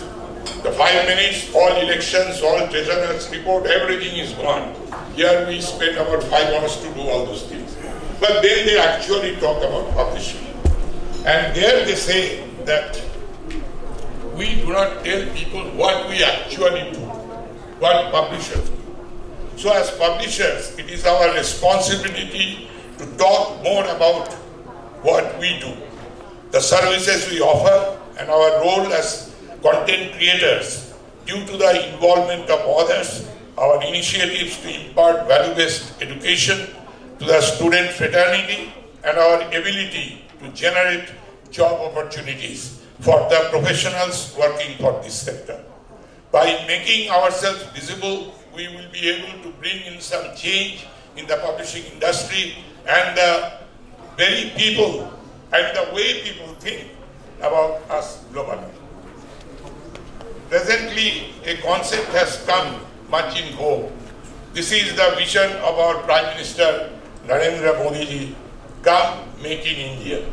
The 5 minutes, all elections, all treasurer's report, everything is gone. Here we spend about 5 hours to do all those things. But then they actually talk about publishing. And there they say that we do not tell people what we actually do, what publishers do. So as publishers, it is our responsibility to talk more about what we do, the services we offer, and our role as content creators due to the involvement of others, our initiatives to impart value-based education to the student fraternity, and our ability to generate job opportunities for the professionals working for this sector. By making ourselves visible, we will be able to bring in some change in the publishing industry and the very people and the way people think about us globally. Presently, a concept has come much in vogue. This is the vision of our Prime Minister Narendra Modi ji, come make in India.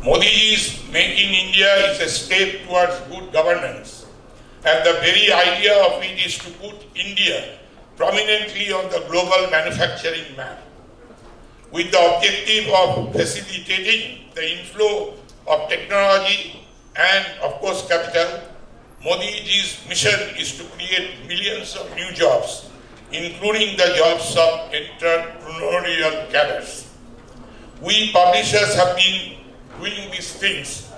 Modi ji's make in India is a step towards good governance, and the very idea of it is to put India prominently on the global manufacturing map, with the objective of facilitating the inflow of technology and, of course, capital. Modi ji's mission is to create millions of new jobs, including the jobs of entrepreneurial cadres. We we publishers have been doing these things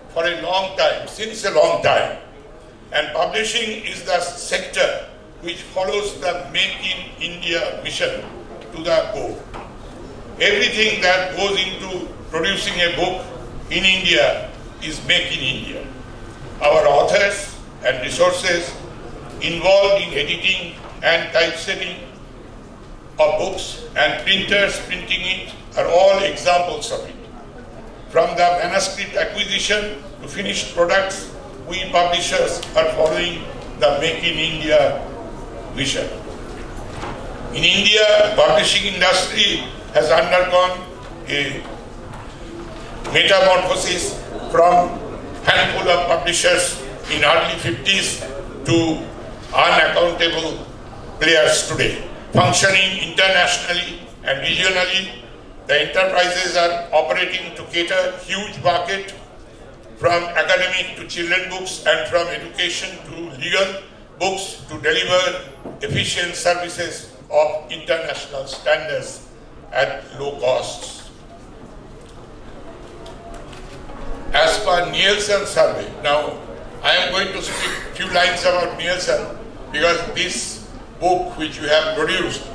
for a long time, since a long time. And publishing is the sector which follows the Make in India mission to the core. Everything that goes into producing a book in India is Make in India. Our authors and resources involved in editing and typesetting of books and printers printing it are all examples of it. From the manuscript acquisition to finished products, we publishers are following the Make in India vision. In India, publishing industry has undergone a metamorphosis from handful of publishers in early 50s to unaccountable players today. Functioning internationally and regionally, the enterprises are operating to cater huge market from academic to children books and from education to legal books to deliver efficient services of international standards at low costs. As per Nielsen survey, now I am going to speak a few lines about Nielsen because this book which you have produced,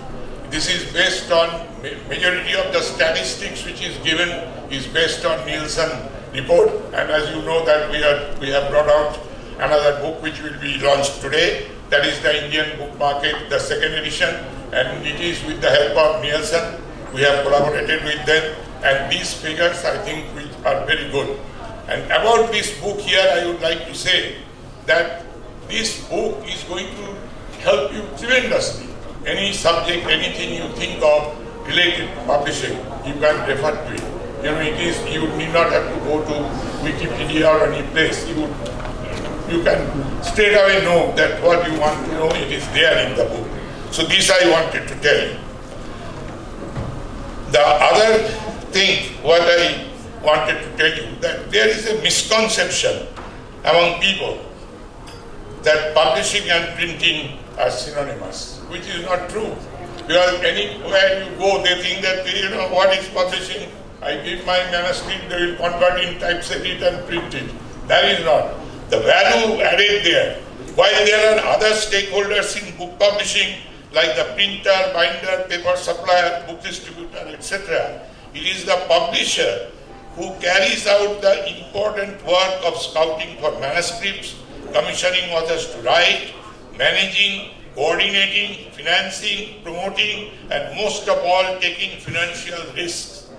this is based on majority of the statistics which is given is based on Nielsen report, and as you know that we have brought out another book which will be launched today, that is the Indian Book Market, the second edition, and it is with the help of Nielsen. We have collaborated with them, and these figures I think are very good. And about this book here, I would like to say that this book is going to help you tremendously. Any subject, anything you think of related to publishing, you can refer to it. You know, it is, you need not have to go to Wikipedia or any place. You can straight away know that what you want to know, it is there in the book. So this I wanted to tell you. The other thing, what I wanted to tell you, that there is a misconception among people that publishing and printing are synonymous, which is not true. Because anywhere you go, they think that, you know, what is publishing? I give my manuscript, they will convert it, typeset it and print it. That is not. The value added there. While there are other stakeholders in book publishing, like the printer, binder, paper supplier, book distributor, etc., it is the publisher who carries out the important work of scouting for manuscripts, commissioning authors to write, managing, coordinating, financing, promoting, and most of all, taking financial risks.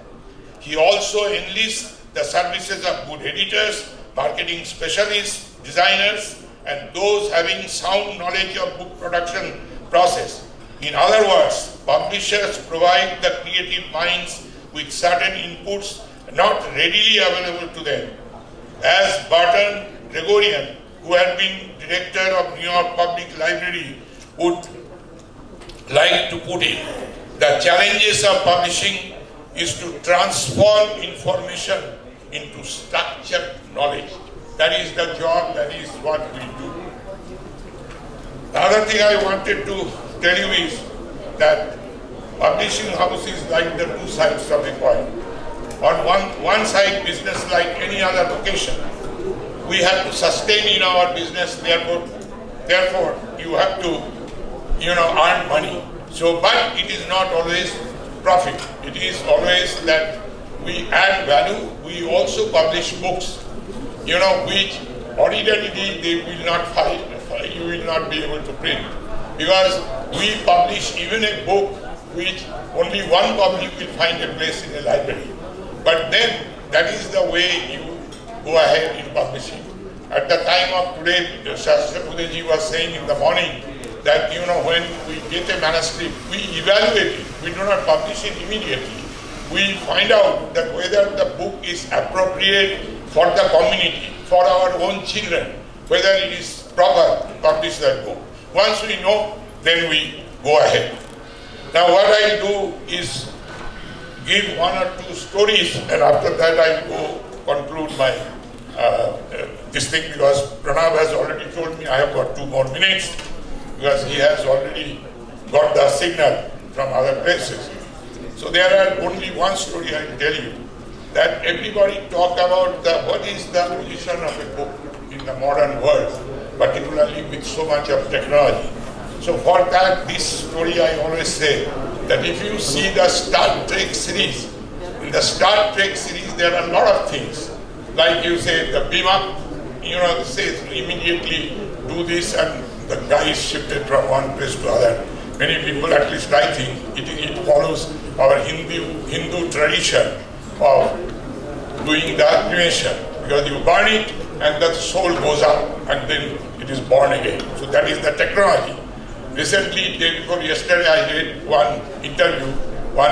He also enlists the services of good editors, marketing specialists, designers, and those having sound knowledge of book production process. In other words, publishers provide the creative minds with certain inputs not readily available to them. As Barton Gregorian, who had been director of New York Public Library, would like to put it, the challenges of publishing is to transform information into structured knowledge. That is the job, that is what we do. The other thing I wanted to tell you is that publishing house is like the two sides of a coin. On one side, business like any other vocation, we have to sustain in our business, therefore you have to, earn money. So, but it is not always profit. It is always that we add value. We also publish books, which ordinarily they will not find, you will not be able to print. Because we publish even a book which only one public will find a place in a library. But then that is the way you go ahead in publishing. At the time of today, Sahasrabuddhe was saying in the morning that, when we get a manuscript, we evaluate it. We do not publish it immediately. We find out that whether the book is appropriate for the community, for our own children, whether it is proper to publish that book. Once we know, then we go ahead. Now what I do is give one or two stories, and after that I will go conclude my this thing, because Pranav has already told me I have got 2 more minutes, because he has already got the signal from other places. So there are only one story I will tell you, that everybody talk about what is the position of a book in the modern world, particularly with so much of technology. So for that, this story I always say, that if you see the Star Trek series, in the Star Trek series there are a lot of things. Like you say, the beam up, says immediately do this, and the guy is shifted from one place to other. Many people, at least I think, it follows our Hindu tradition of doing the cremation, because you burn it and the soul goes up and then it is born again. So that is the technology. Recently, day before yesterday, I read one interview. One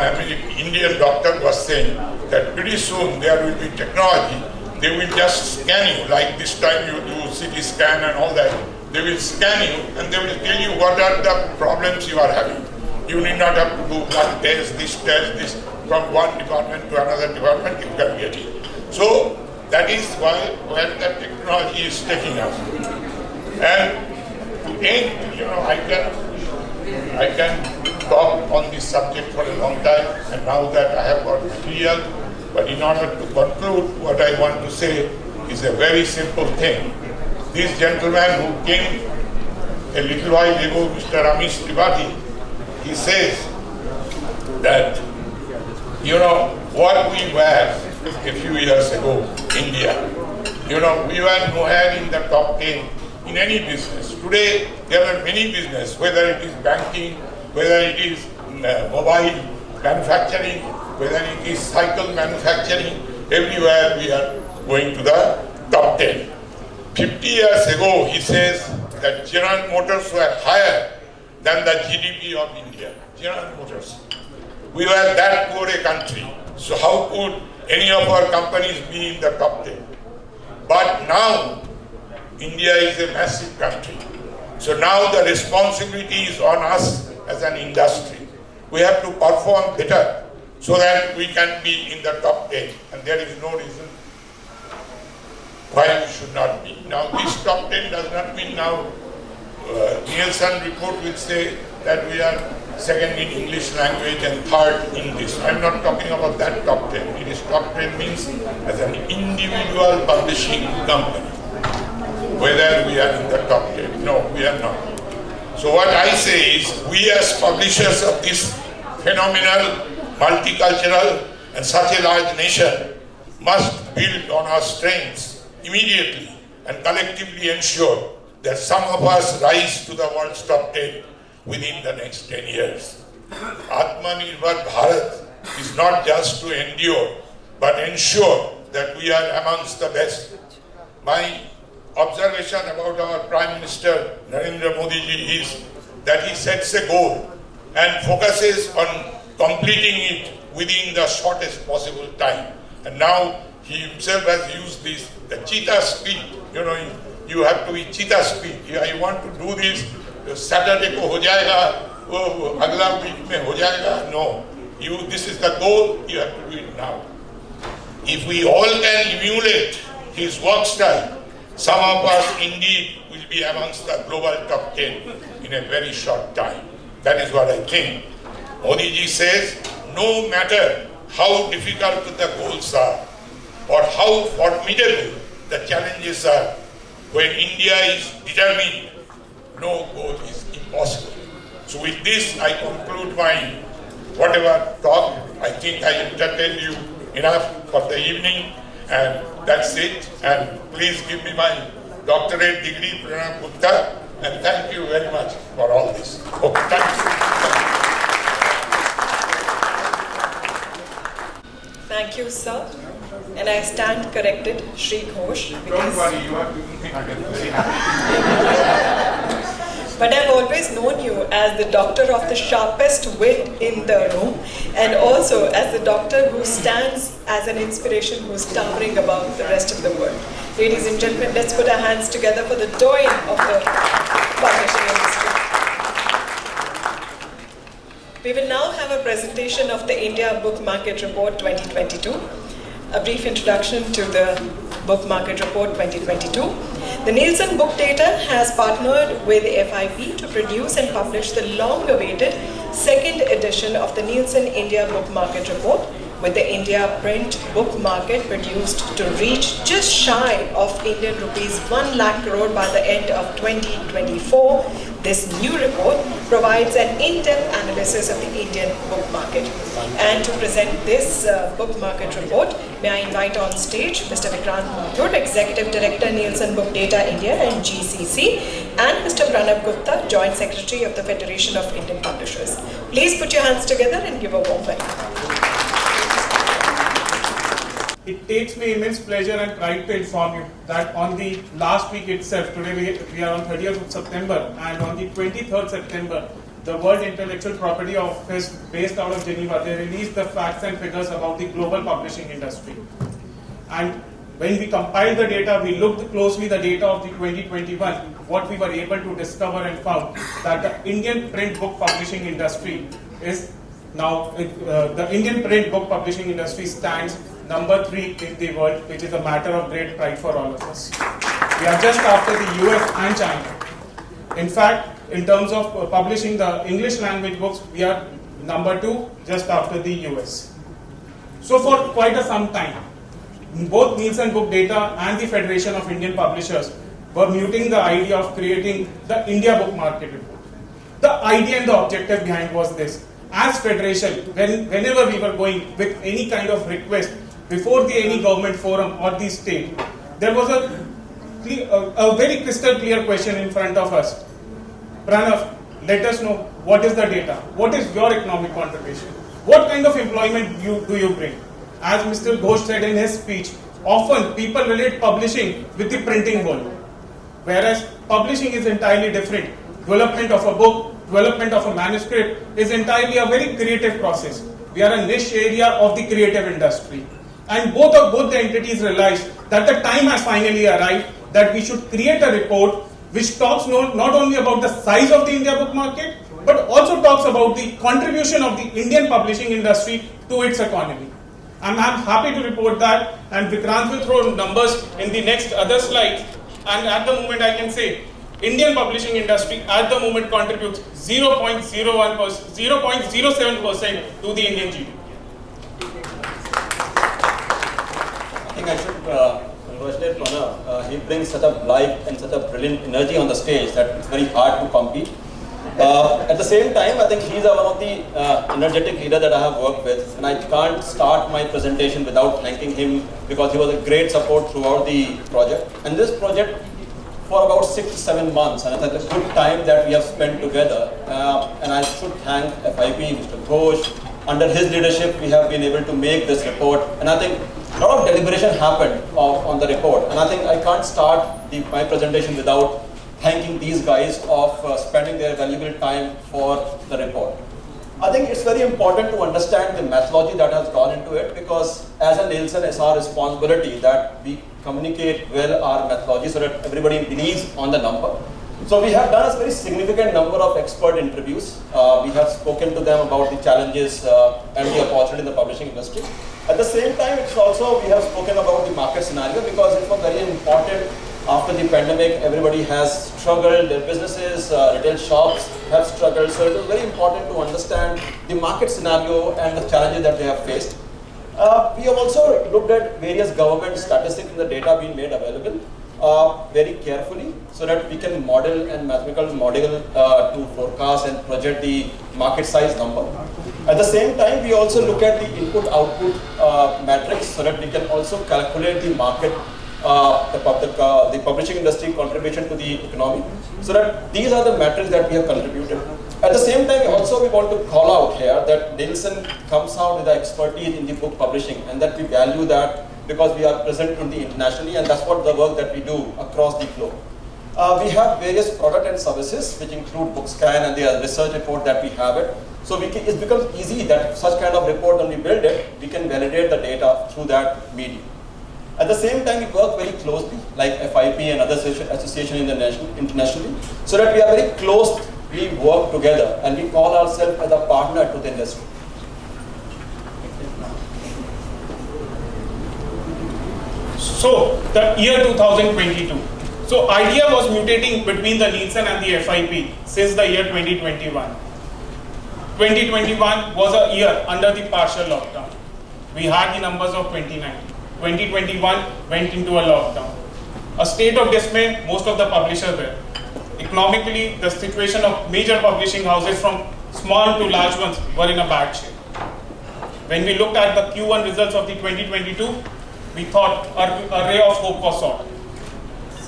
Indian doctor was saying that pretty soon there will be technology. They will just scan you, like this time you do CT scan and all that. They will scan you and they will tell you what are the problems you are having. You need not have to do one test, this, from one department to another department, you can get it. So that is where the technology is taking us. And to end, I can talk on this subject for a long time, and now that I have got material, but in order to conclude, what I want to say is a very simple thing. This gentleman who came a little while ago, Mr. Amish Tripathi, he says that, what we were a few years ago, India, we were nowhere in the top 10 in any business. Today, there are many businesses, whether it is banking, whether it is mobile manufacturing, whether it is cycle manufacturing, everywhere we are going to the top 10. 50 years ago, he says that General Motors were higher than the GDP of India. General Motors. We were that poor a country. So how could any of our companies be in the top 10? But now, India is a massive country. So now the responsibility is on us as an industry. We have to perform better so that we can be in the top 10. And there is no reason why we should not be. Now this top 10 does not mean now Nielsen report will say that we are second in English language and third in this. I'm not talking about that top 10. It is top 10 means as an individual publishing company. Whether we are in the top 10. No, we are not. So what I say is, we as publishers of this phenomenal, multicultural and such a large nation must build on our strengths immediately and collectively ensure that some of us rise to the world's top 10 within the next 10 years. Atmanirbhar Bharat is not just to endure, but ensure that we are amongst the best. My observation about our Prime Minister Narendra Modi ji is that he sets a goal and focuses on completing it within the shortest possible time. And now he himself has used this, the cheetah speed. You have to be cheetah speed. I want to do this, Saturday ko ho jayega, agla week mein ho jayega. No, this is the goal, you have to do it now. If we all can emulate his work style, some of us indeed will be amongst the global top 10 in a very short time. That is what I think. Modi ji says, no matter how difficult the goals are or how formidable the challenges are, when India is determined, no goal is impossible. So with this, I conclude my whatever talk. I think I entertained you enough for the evening, and that's it. And please give me my doctorate degree, Pranam Gupta, and thank you very much for all this. Okay, thank you. Thank you, sir. And I stand corrected, Shri Ghosh. Don't worry, you are doing it very happy. But I've always known you as the doctor of the sharpest wit in the room, and also as the doctor who stands as an inspiration, who's towering above the rest of the world. Ladies and gentlemen, let's put our hands together for the doyen of the publishing industry. We will now have a presentation of the India Book Market Report 2022. A brief introduction to the Book Market Report 2022. The Nielsen Book Data has partnered with FIP to produce and publish the long-awaited second edition of the Nielsen India Book Market Report, with the India print book market produced to reach just shy of Indian rupees 1 lakh crore by the end of 2024. This new report provides an in-depth analysis of the Indian book market. And to present this book market report, may I invite on stage Mr. Vikrant Mathur, Executive Director, Nielsen Book Data India and GCC, and Mr. Pranab Gupta, Joint Secretary of the Federation of Indian Publishers. Please put your hands together and give a warm welcome. It takes me immense pleasure and pride to inform you that on the last week itself, today we are on 30th of September, and on the 23rd September, the World Intellectual Property Office based out of Geneva, they released the facts and figures about the global publishing industry. And when we compiled the data, we looked closely the data of the 2021, what we were able to discover and found that the Indian print book publishing industry is now, the Indian print book publishing industry stands number 3 in the world, which is a matter of great pride for all of us. We are just after the US and China. In fact, in terms of publishing the English language books, we are number 2 just after the US. So for quite some time, both Nielsen Book Data and the Federation of Indian Publishers were mooting the idea of creating the India Book Market Report. The idea and the objective behind was this. As Federation, whenever we were going with any kind of request before any government forum or the state, there was a very crystal clear question in front of us. Pranav, let us know what is the data, what is your economic contribution, what kind of employment do you bring. As Mr. Ghosh said in his speech, often people relate publishing with the printing world, whereas publishing is entirely different. Development of a book, development of a manuscript is entirely a very creative process. We are a niche area of the creative industry. And both the entities realized that the time has finally arrived that we should create a report which talks not only about the size of the India book market, but also talks about the contribution of the Indian publishing industry to its economy. I'm happy to report that, and Vikrant will throw numbers in the next other slides. And at the moment I can say, Indian publishing industry at the moment contributes 0.07% to the Indian GDP. I think I should congratulate Pranav. He brings such a life and such a brilliant energy on the stage that it's very hard to compete. At the same time, I think he's one of the energetic leaders that I have worked with, and I can't start my presentation without thanking him because he was a great support throughout the project. And this project, for about 6 to 7 months, and it's a good time that we have spent together. And I should thank FIP, Mr. Ghosh. Under his leadership, we have been able to make this report, and I think a lot of deliberation happened on the report. And I think I can't start my presentation without thanking these guys of spending their valuable time for the report. I think it's very important to understand the methodology that has gone into it, because as a Nielsen, it's our responsibility that we communicate well our methodology so that everybody believes on the number. So we have done a very significant number of expert interviews. We have spoken to them about the challenges and the opportunity in the publishing industry. At the same time, it's also, we have spoken about the market scenario, because it was very important. After the pandemic, everybody has struggled, their businesses, retail shops have struggled. So it was very important to understand the market scenario and the challenges that they have faced. We have also looked at various government statistics and the data being made available very carefully, so that we can model and mathematical model to forecast and project the market size number. At the same time, we also look at the input-output matrix, so that we can also calculate the market, the publishing industry contribution to the economy. So that these are the metrics that we have contributed. At the same time, we want to call out here that Nielsen comes out with the expertise in the book publishing, and that we value that because we are present internationally, and that's what the work that we do across the globe. We have various products and services which include BookScan and the research report that we have it. So it becomes easy that such kind of report, when we build it, we can validate the data through that medium. At the same time, we work very closely, like FIP and other associations internationally, so that we are very close, we work together, and we call ourselves as a partner to the industry. So, the year 2022. So, idea was mutating between the Nielsen and the FIP since the year 2021. 2021 was a year under the partial lockdown. We had the numbers of 2019. 2021 went into a lockdown. A state of dismay, most of the publishers were. Economically, the situation of major publishing houses from small to large ones were in a bad shape. When we looked at the Q1 results of the 2022, we thought a ray of hope was sought.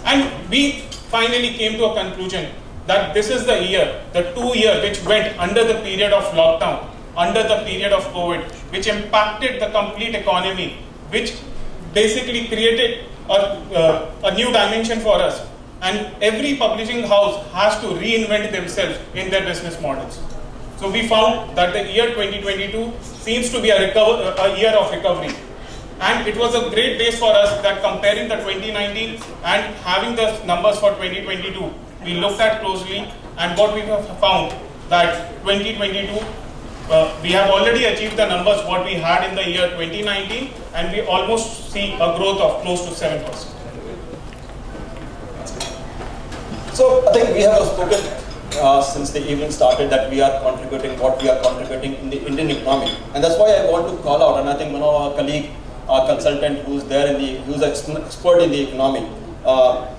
And we finally came to a conclusion that this is the year, the 2 year which went under the period of lockdown, under the period of COVID, which impacted the complete economy, which basically created a new dimension for us. And every publishing house has to reinvent themselves in their business models. So we found that the year 2022 seems to be a year of recovery. And it was a great base for us that comparing the 2019 and having the numbers for 2022, we looked at closely, and what we have found that 2022, we have already achieved the numbers what we had in the year 2019, and we almost see a growth of close to 7%. So I think we have spoken since the evening started that we are contributing what we are contributing in the Indian economy, and that's why I want to call out. And I think one of our colleague, our consultant, who's there who's an expert in the economy,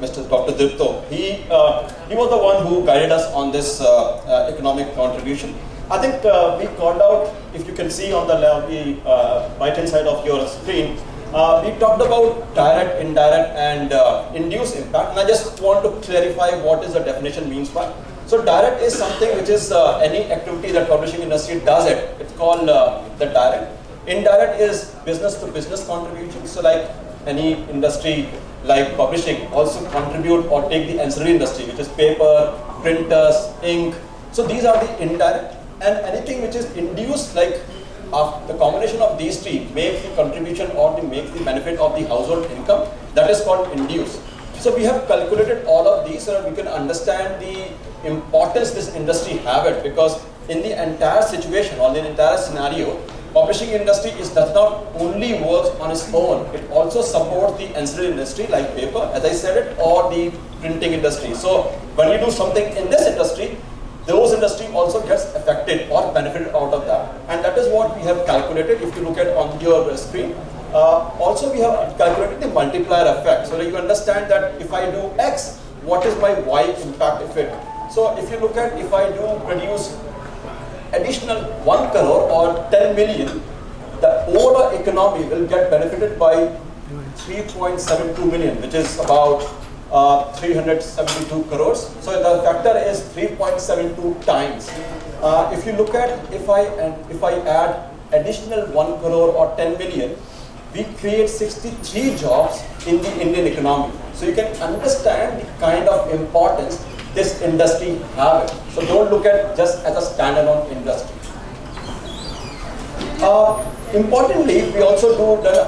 Mr. Dr. Dipto, he was the one who guided us on this economic contribution. I think we called out, if you can see on the right hand side of your screen, we talked about direct, indirect, and induced impact. And I just want to clarify what is the definition means by. So direct is something which is any activity that publishing industry does it. It's called the direct. Indirect is business to business contribution. So like any industry like publishing also contribute or take the ancillary industry, which is paper, printers, ink. So these are the indirect. And anything which is induced, like the combination of these three makes the contribution or makes the benefit of the household income, that is called induced. So we have calculated all of these so that we can understand the importance this industry have it, because in the entire situation or the entire scenario, publishing industry does not only work on its own, it also supports the ancillary industry like paper, as I said it, or the printing industry. So when you do something in this industry, those industry also gets affected or benefited out of that. And that is what we have calculated. If you look at on your screen, also we have calculated the multiplier effect. So that you understand that if I do X, what is my Y impact effect? So if you look at, if I do produce additional 1 crore or 10 million, the overall economy will get benefited by 3.72 million, which is about 372 crores. So the factor is 3.72 times. If you look at, if I add additional 1 crore or 10 million, we create 63 jobs in the Indian economy. So you can understand the kind of importance this industry have. So don't look at just as a standalone industry. Importantly, we also do the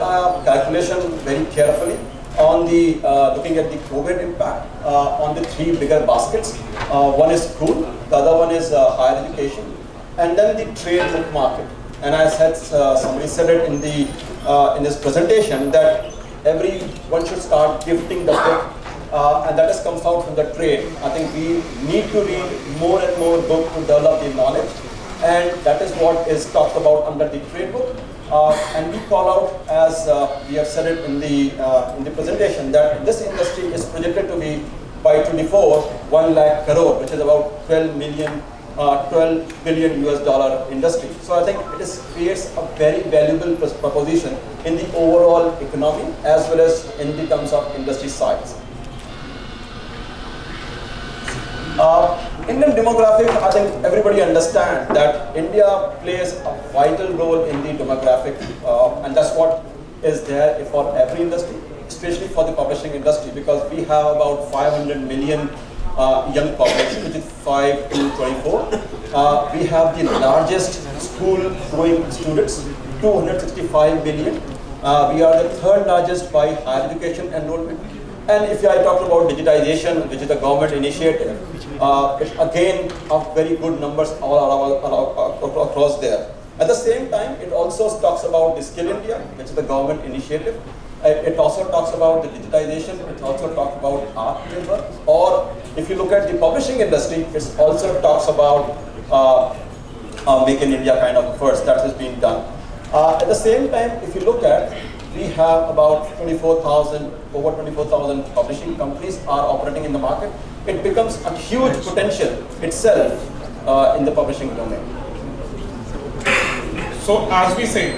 calculation very carefully on the looking at the COVID impact on the three bigger baskets. One is school, the other one is higher education, and then the trade book market. And as somebody said it in the in this presentation, that everyone should start gifting the book, and that has comes out from the trade. I think we need to read more and more books to develop the knowledge, and that is what is talked about under the trade book. And we call out, as we have said it in the presentation, that this industry is projected to be by 24 1 lakh crore, which is about 12 billion US dollar industry. So I think it creates a very valuable proposition in the overall economy as well as in the terms of industry size. Indian demographic, I think everybody understands that India plays a vital role in the demographic, and that's what is there for every industry, especially for the publishing industry, because we have about 500 million young population, which is 5 to 24. We have the largest school-going students, 265 million. We are the third largest by higher education enrollment. And if I talk about digitization, which is a government initiative, it's again of very good numbers all across there. At the same time, it also talks about the Skill India, which is the government initiative. It also talks about the digitization. It also talks about art labor. Or if you look at the publishing industry, it also talks about Make in India kind of first that has been done. At the same time, if you look at, we have about over 24,000 publishing companies are operating in the market. It becomes a huge potential itself in the publishing domain. So as we say,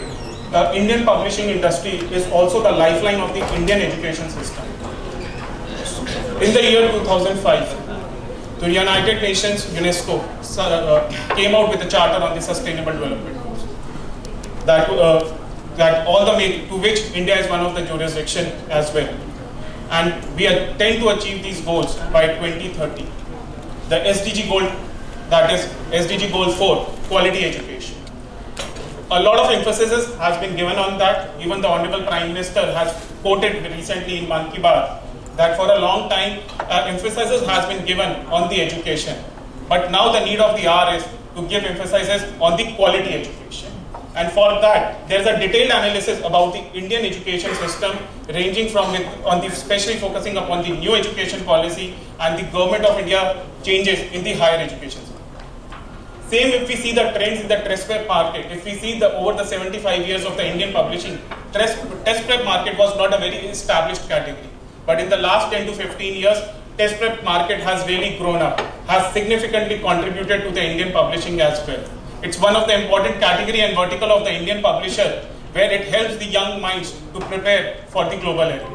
the Indian publishing industry is also the lifeline of the Indian education system. In the year 2005, the United Nations UNESCO came out with a charter on the Sustainable Development Goals. That all to which India is one of the jurisdiction as well. And we tend to achieve these goals by 2030. The SDG goal, that is SDG goal 4, quality education. A lot of emphasis has been given on that. Even the Honorable Prime Minister has quoted recently in Man Ki Baat that for a long time emphasis has been given on the education. But now the need of the hour is to give emphasis on the quality education. And for that, there's a detailed analysis about the Indian education system, ranging from especially focusing upon the new education policy and the Government of India changes in the higher education system. Same if we see the trends in the test prep market. If we see over the 75 years of the Indian publishing, test prep market was not a very established category. But in the last 10 to 15 years, test prep market has really grown up, has significantly contributed to the Indian publishing as well. It's one of the important category and vertical of the Indian publisher, where it helps the young minds to prepare for the global area.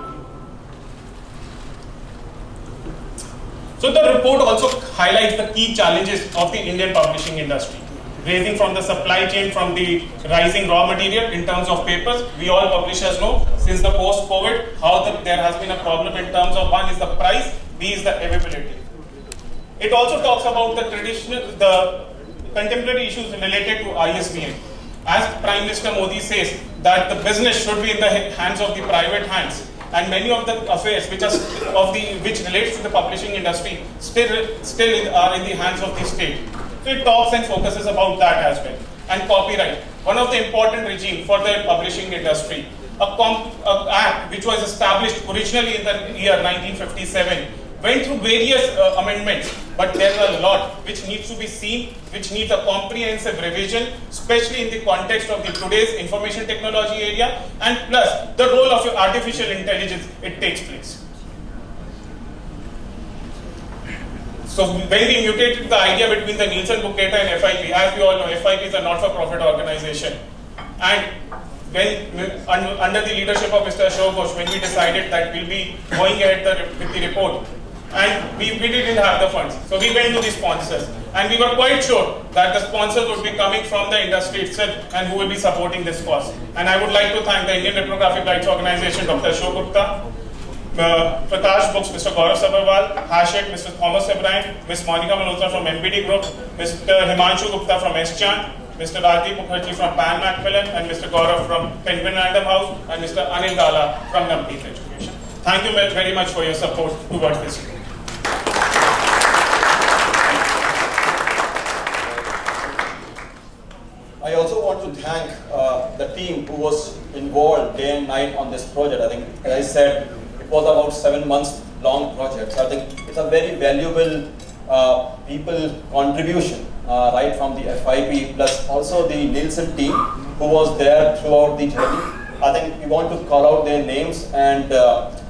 So the report also highlights the key challenges of the Indian publishing industry, ranging from the supply chain, from the rising raw material in terms of papers. We all publishers know since the post-COVID how there has been a problem in terms of, one is the price, B is the availability. It also talks about the contemporary issues related to ISBN. As Prime Minister Modi says that the business should be in the hands of the private hands, and many of the affairs which relates to the publishing industry still are in the hands of the state. So it talks and focuses about that as well. And copyright, one of the important regime for the publishing industry. An act which was established originally in the year 1957, went through various amendments, but there are a lot which needs to be seen, which needs a comprehensive revision, especially in the context of the today's information technology area, and plus the role of artificial intelligence it takes place. So when we mutated the idea between the Nielsen book data and FIP, as we all know, FIP is a not-for-profit organization, and when under the leadership of Mr. Ashok Ghosh, when we decided that we'll be going ahead with the report, and we didn't have the funds, so we went to the sponsors, and we were quite sure that the sponsors would be coming from the industry itself and who will be supporting this cause. And I would like to thank the Indian Reprographic Rights Organization, Dr. Ashok Gupta, Prakash Books, Mr. Gaurav Sabharwal, Ashok, Mr. Thomas Ibrahim, Ms. Monica Malhotra from MBD Group, Mr. Himanshu Gupta from S-Chan, Mr. Rajiv Mukherjee from Pan Macmillan, and Mr. Gaurav from Penguin Random House, and Mr. Anil Gala from Navneet Education. Thank you very much for your support towards this. I also want to thank the team who was involved day and night on this project. I think, as I said, it was about 7 months long project. So I think it's a very valuable people contribution, right from the FIP plus also the Nielsen team who was there throughout the journey. I think we want to call out their names and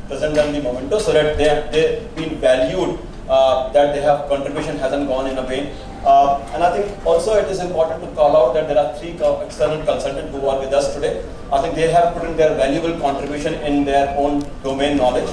present them the memento so that they've been valued, that their contribution hasn't gone in a vain. And I think also it is important to call out that there are 3 external consultants who are with us today. I think they have put in their valuable contribution in their own domain knowledge.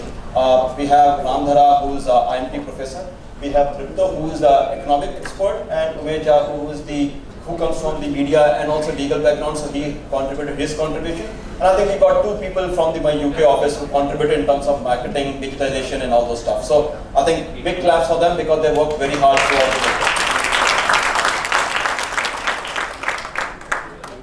We have Ramdhara, who is an IMT professor. We have Tripto, who is the economic expert, and Umeja, who comes from the media and also legal background, so he contributed his contribution. And I think we got 2 people from my UK office who contributed in terms of marketing, digitization, and all those stuff. So I think big claps for them because they worked very hard throughout the day.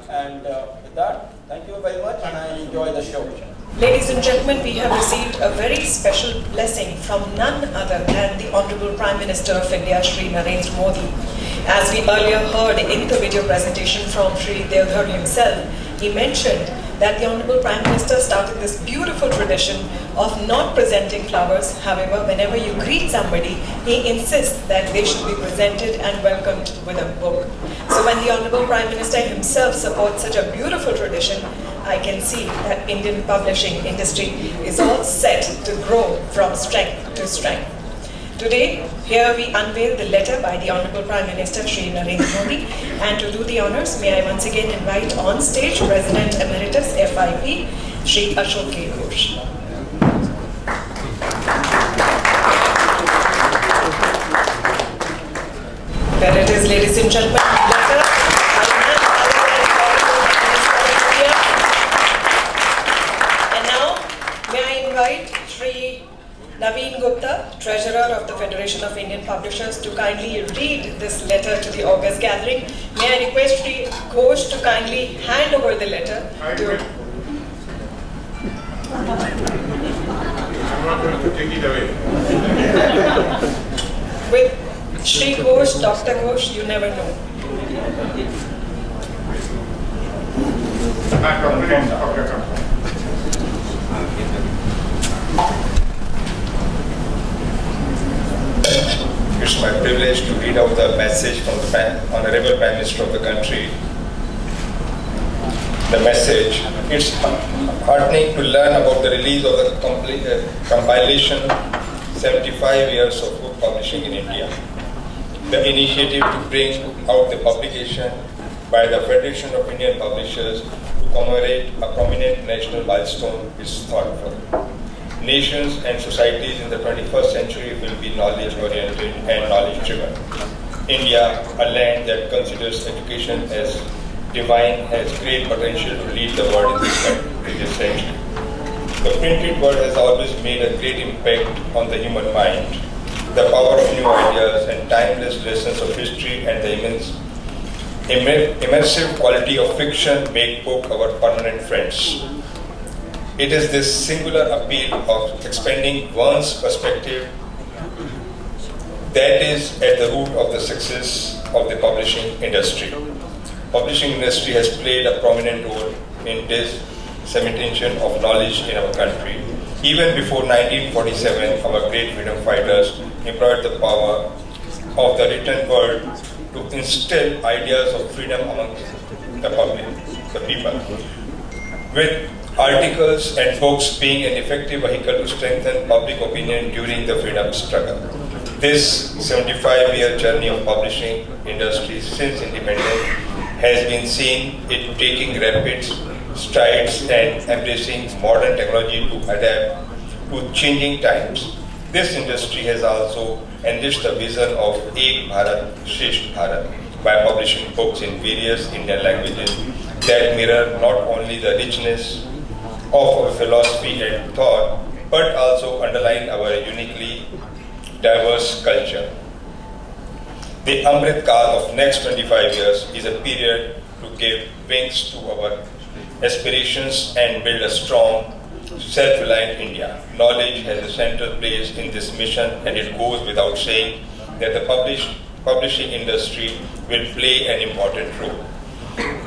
And with that, thank you very much, and I enjoy the show. Ladies and gentlemen, we have received a very special blessing from none other than the Honorable Prime Minister of India, Shri Narendra Modi. As we earlier heard in the video presentation from Sunil Deodhar himself, he mentioned that the Honorable Prime Minister started this beautiful tradition of not presenting flowers. However, whenever you greet somebody, he insists that they should be presented and welcomed with a book. So when the Honorable Prime Minister himself supports such a beautiful tradition, I can see that Indian publishing industry is all set to grow from strength to strength. Today, here we unveil the letter by the Honorable Prime Minister Shri Narendra Modi, and to do the honors, may I once again invite on stage President Emeritus FIP Shri Ashok Ghosh. There it is, ladies and gentlemen. Letter. And now, may I invite Shri Naveen Gupta, Treasurer of the Federation of Indian Publishers, to kindly read this letter to the august gathering. May I request Shri Ghosh to kindly hand over the letter to... I'm not going to take it away. With Shri Ghosh, Dr. Ghosh, you never know. It's my privilege to read out the message from the Honorable Prime Minister of the country. The message: it's heartening to learn about the release of the compilation 75 years of book publishing in India. The initiative to bring out the publication by the Federation of Indian Publishers to commemorate a prominent national milestone is thoughtful. Nations and societies in the 21st century will be knowledge-oriented and knowledge-driven. India, a land that considers education as divine, has great potential to lead the world in this century. The printed word has always made a great impact on the human mind. The power of new ideas and timeless lessons of history and the immersive quality of fiction make book our permanent friends. It is this singular appeal of expanding one's perspective that is at the root of the success of the publishing industry. Publishing industry has played a prominent role in dissemination of knowledge in our country. Even before 1947, our great freedom fighters employed the power of the written word to instill ideas of freedom among the public, the people. With articles and books being an effective vehicle to strengthen public opinion during the freedom struggle. This 75-year journey of publishing industry since independence has been seen in taking rapid strides and embracing modern technology to adapt to changing times. This industry has also enriched the vision of Ek Bharat, Shresth Bharat by publishing books in various Indian languages that mirror not only the richness of our philosophy and thought, but also underline our uniquely diverse culture. The Amrit Kaal of next 25 years is a period to give wings to our aspirations and build a strong, self-reliant India. Knowledge has a central place in this mission, and it goes without saying that the publishing industry will play an important role.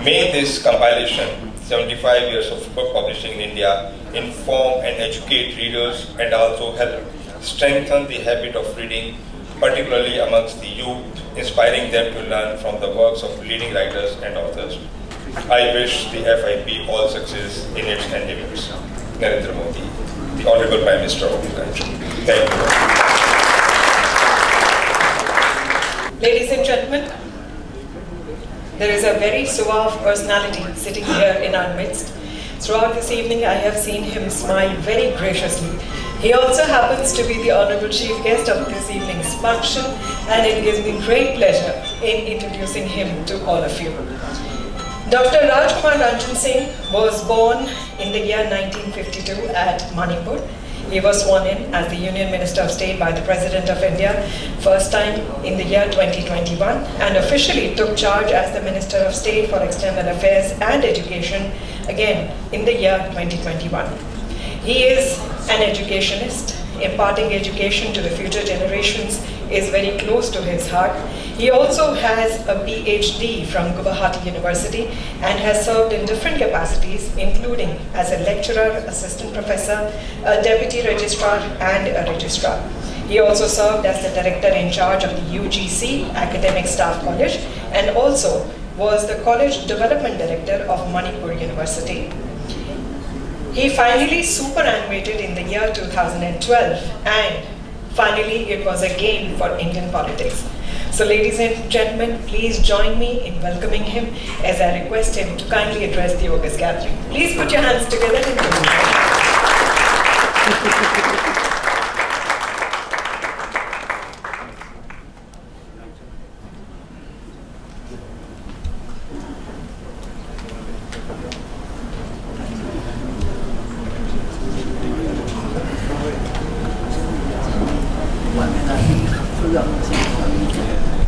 May this compilation, 75 years of book publishing in India, inform and educate readers and also help strengthen the habit of reading, particularly amongst the youth, inspiring them to learn from the works of leading writers and authors. I wish the FIP all success in its endeavors. Narendra Modi, the Honorable Prime Minister of the country. Thank you. Ladies and gentlemen, there is a very suave personality sitting here in our midst. Throughout this evening, I have seen him smile very graciously. He also happens to be the Honorable Chief Guest of this evening's function, and it gives me great pleasure in introducing him to all of you. Dr. Rajkumar Ranjan Singh was born in the year 1952 at Manipur. He was sworn in as the Union Minister of State by the President of India, first time in the year 2021, and officially took charge as the Minister of State for External Affairs and Education, again in the year 2021. He is an educationist. Imparting education to the future generations is very close to his heart. He also has a PhD from Guwahati University and has served in different capacities, including as a lecturer, assistant professor, a deputy registrar, and a registrar. He also served as the director in charge of the UGC Academic Staff College and also was the College Development Director of Manipur University. He finally superannuated in the year 2012 and finally it was a gain for Indian politics. So ladies and gentlemen, please join me in welcoming him as I request him to kindly address the august gathering. Please put your hands together and give him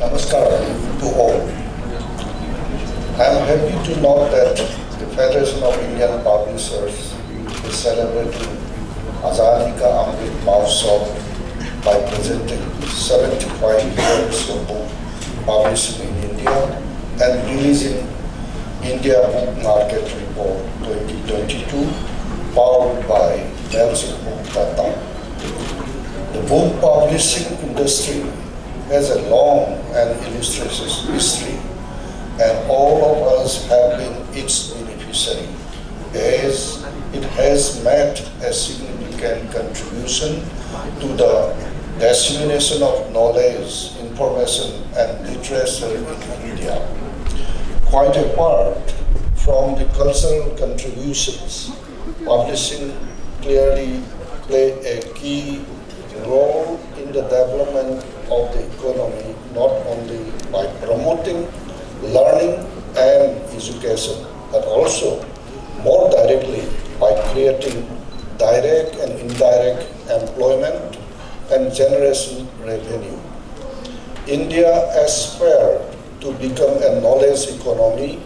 Namaskar to all. I am happy to note that the Federation of Indian Publishers is celebrating Azadi Ka Amrit Mahotsav by presenting 75 years of book publishing in India and releasing India Book Market Report 2022 powered by Nelson Book Tata. The book publishing industry has a long and illustrious history, and all of us have been its beneficiary, as it has made a significant contribution to the dissemination of knowledge, information, and literature in India. Quite apart from the cultural contributions, publishing clearly play a key role in the development of the economy, not only by promoting learning and education, but also more directly by creating direct and indirect employment and generating revenue. India aspires to become a knowledge economy,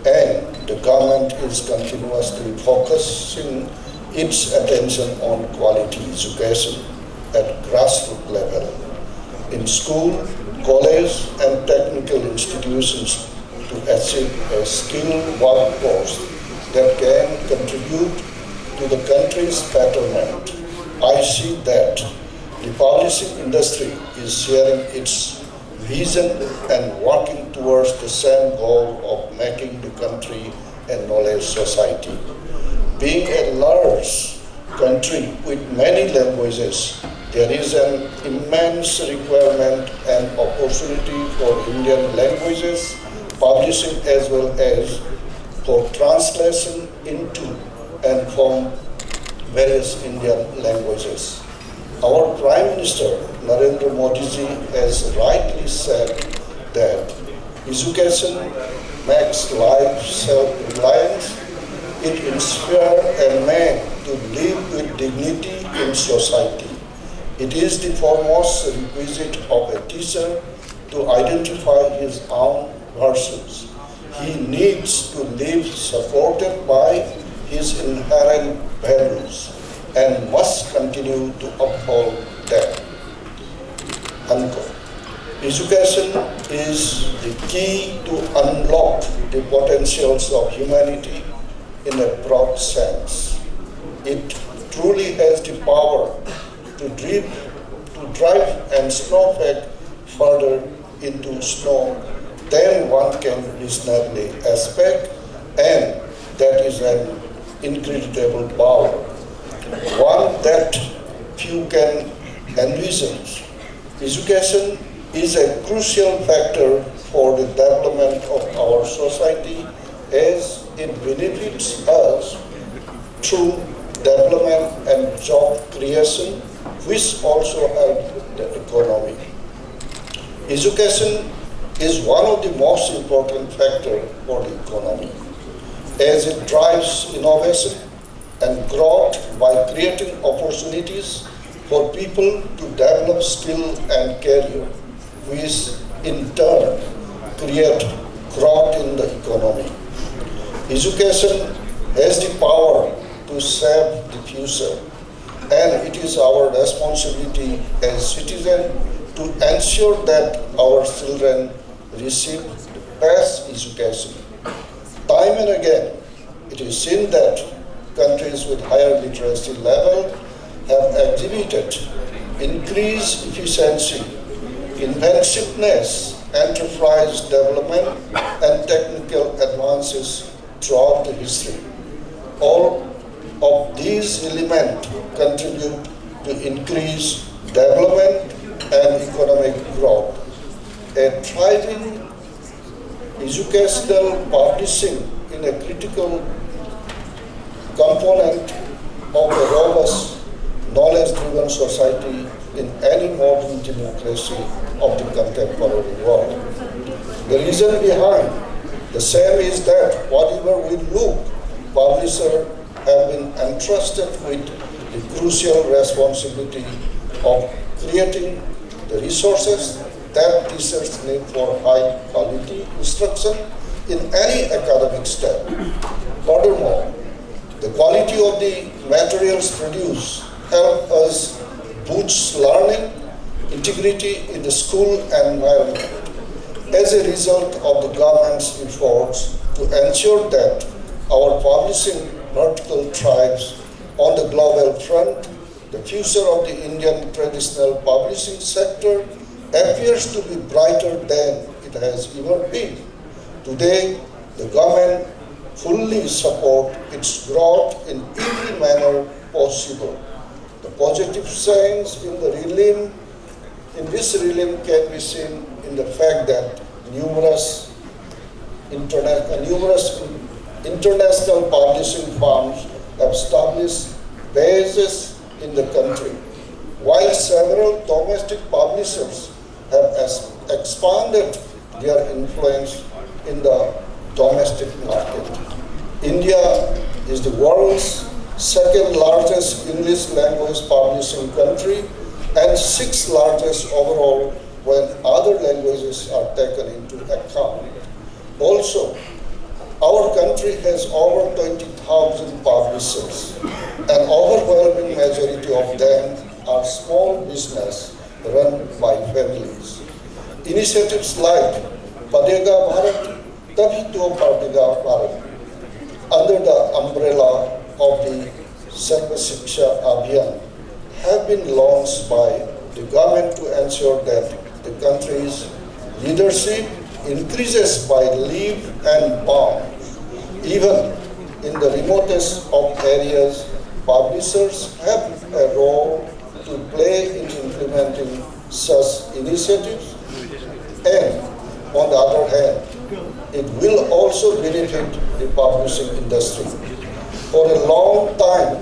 and the government is continuously focusing its attention on quality education at grassroots level, in school, college, and technical institutions to achieve a skilled workforce that can contribute to the country's betterment. I see that the publishing industry is sharing its vision and working towards the same goal of making the country a knowledge society. Being a large country with many languages, there is an immense requirement and opportunity for Indian languages publishing as well as for translation into and from various Indian languages. Our Prime Minister Narendra Modi ji has rightly said that education makes life self-reliance. It inspires a man to live with dignity in society. It is the foremost requisite of a teacher to identify his own virtues. He needs to live supported by his inherent values and must continue to uphold them. Unquote. Education is the key to unlock the potentials of humanity in a broad sense. It truly has the power to drive and snowflake further into snow than one can reasonably expect, and that is an incredible power, one that few can envision. Education is a crucial factor for the development of our society, as it benefits us through development and job creation, which also help the economy. Education is one of the most important factors for the economy, as it drives innovation and growth by creating opportunities for people to develop skill and career, which in turn create growth in the economy. Education has the power to save the future, and it is our responsibility as citizens to to ensure that our children receive the best education. Time and again, it is seen that countries with higher literacy level have exhibited increased efficiency, inventiveness, enterprise development, and technical advances throughout the history. All of these elements contribute to increase development and economic growth. A thriving educational publishing is a critical component of a robust, knowledge-driven society in any modern democracy of the contemporary world. The reason behind the same is that whatever we look, publishers have been entrusted with the crucial responsibility of creating the resources that teachers need for high quality instruction in any academic step. Furthermore, the quality of the materials produced help us boost learning integrity in the school environment. As a result of the government's efforts to ensure that our publishing vertical thrives on the global front, the future of the Indian traditional publishing sector appears to be brighter than it has ever been. Today, the government fully supports its growth in every manner possible. The positive signs in this realm can be seen in the fact that numerous international publishing firms have established bases in the country, while several domestic publishers have expanded their influence in the domestic market. India is the world's second largest English language publishing country and sixth largest overall when other languages are taken into account. Also, our country has over 20,000 publishers. An overwhelming majority of them are small business run by families. Initiatives like Padega Bharat, Tabhi To Padega Bharat, under the umbrella of the Sarva Shiksha Abhiyan, have been launched by the government to ensure that the country's leadership increases by leaps and bounds. Even in the remotest of areas, publishers have a role to play in implementing such initiatives, and on the other hand, it will also benefit the publishing industry. For a long time,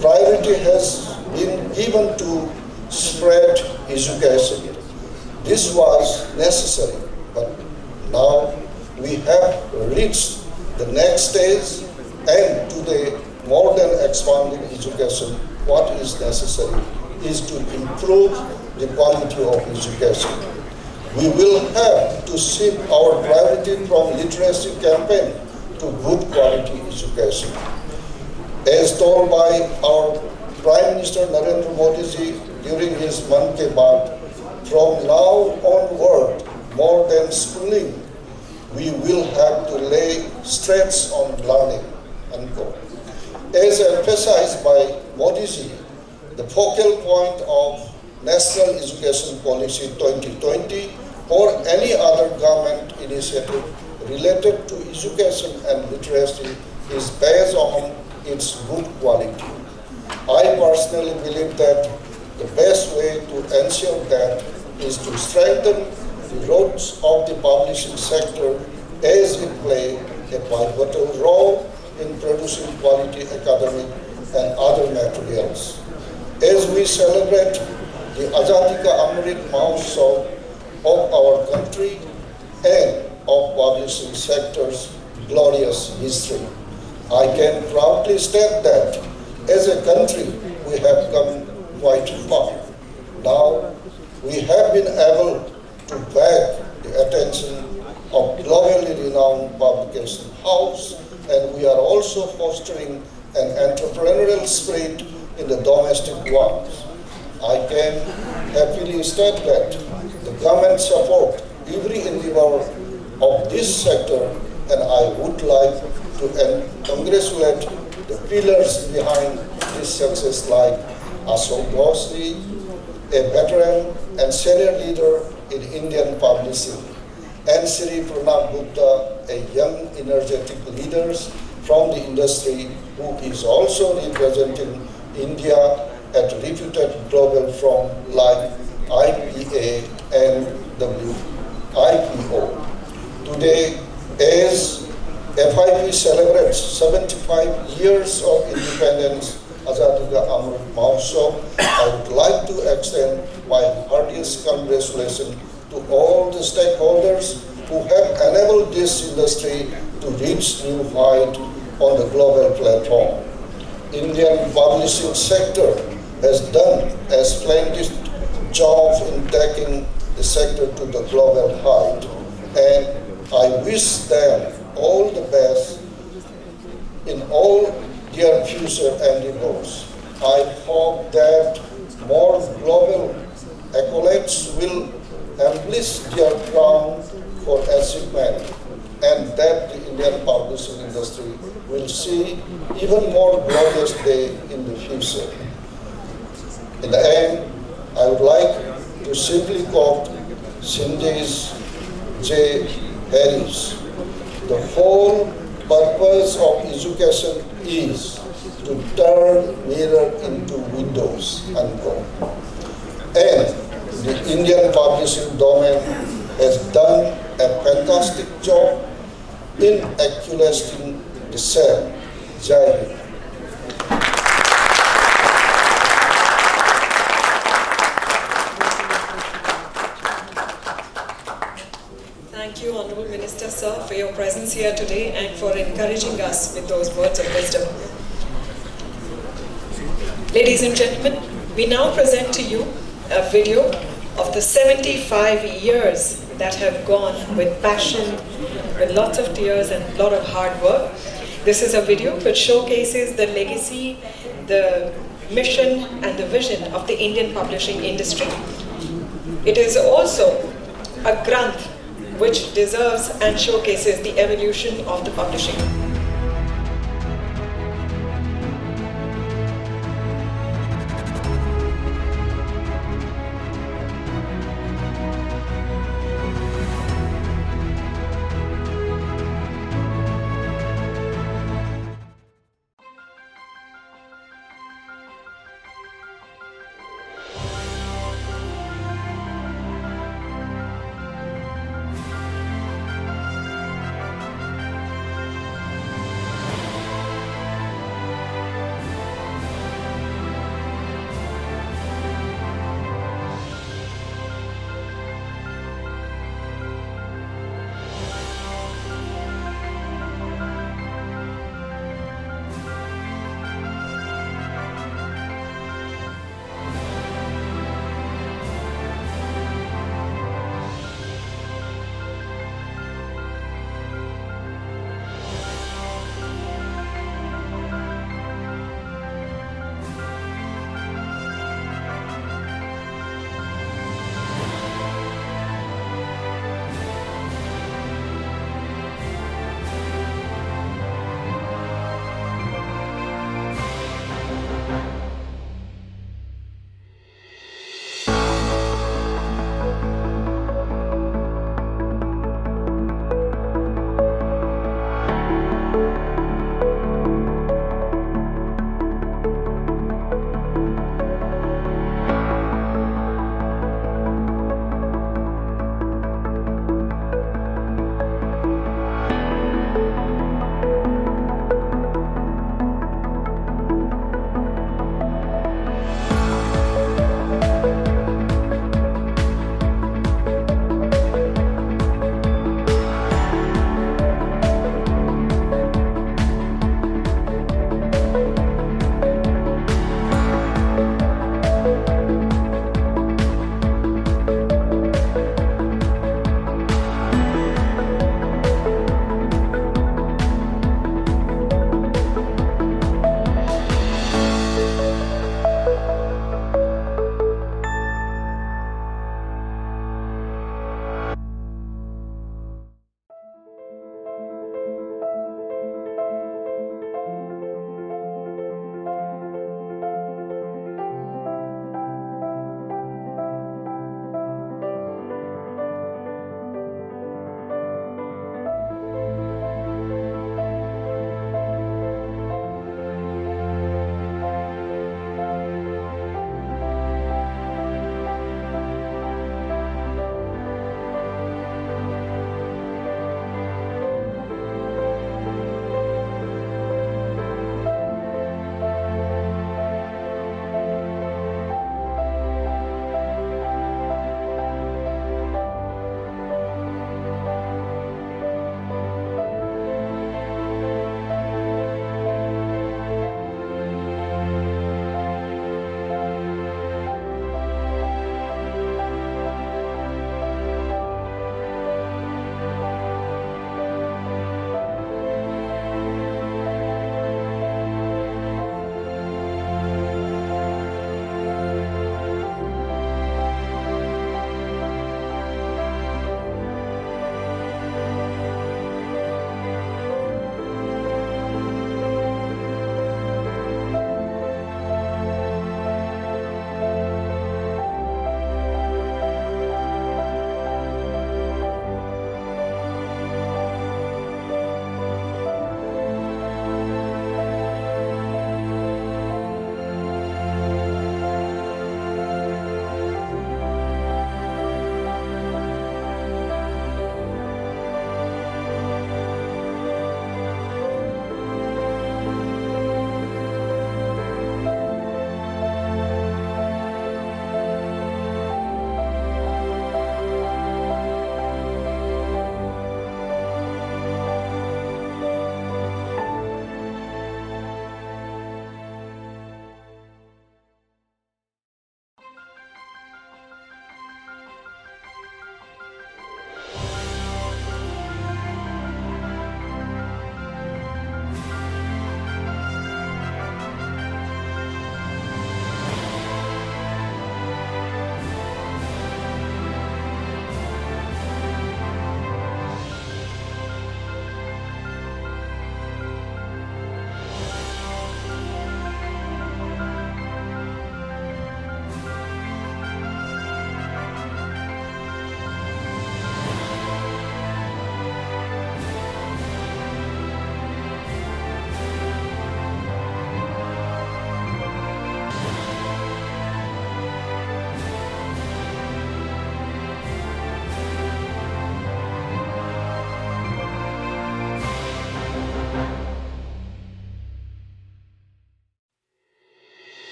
priority has been given to spread education. This was necessary, but now we have reached the next stage, and today, more than expanding education, what is necessary is to improve the quality of education. We will have to shift our priority from literacy campaign to good quality education. As told by our Prime Minister Narendra Modi ji during his Mann Ki Baat, from now onward, more than schooling, we will have to lay stress on learning, unquote. As emphasized by Modi ji, the focal point of National Education Policy 2020 or any other government initiative related to education and literacy is based on its good quality. I personally believe that the best way to ensure that is to strengthen the roots of the publishing sector as it plays a pivotal role in producing quality academic and other materials. As we celebrate the Azadi Ka Amrit Mahotsav of our country and of publishing sector's glorious history, I can proudly state that as a country we have come quite far. Now we have been able to bag the attention of globally renowned publication house, and we are also fostering an entrepreneurial spirit in the domestic ones. I can happily state that the government support every endeavor of this sector, and I would like to congratulate the pillars behind this success like Ashok, a veteran and senior leader in Indian publishing, and Sri Pranab Gupta, a young energetic leader from the industry who is also representing India at reputed global firms like IPA and WIPO. Today, as FIP celebrates 75 years of independence, Azadi Ka Amrit Mahotsav, I would like to extend my heartiest congratulations to all the stakeholders who have enabled this industry to reach new heights on the global platform. Indian publishing sector has done a splendid job in taking the sector to the global height, and I wish them all the best in all their future endeavors. I hope that more global accolades will embellish their crown for achievement, and that the Indian publishing industry will see even more glorious day in the future. In the end, I would like to simply quote Cindy's J. Harris. The whole purpose of education is to turn mirror into windows, unquote. And the Indian publishing domain has done a fantastic job in accumulating the same. Jai Hind. Thank you, Honorable Minister, sir, for your presence here today and for encouraging us with those words of wisdom. Ladies and gentlemen, we now present to you a video of the 75 years that have gone with passion, with lots of tears and a lot of hard work. This is a video which showcases the legacy, the mission and the vision of the Indian publishing industry. It is also a granth which deserves and showcases the evolution of the publishing.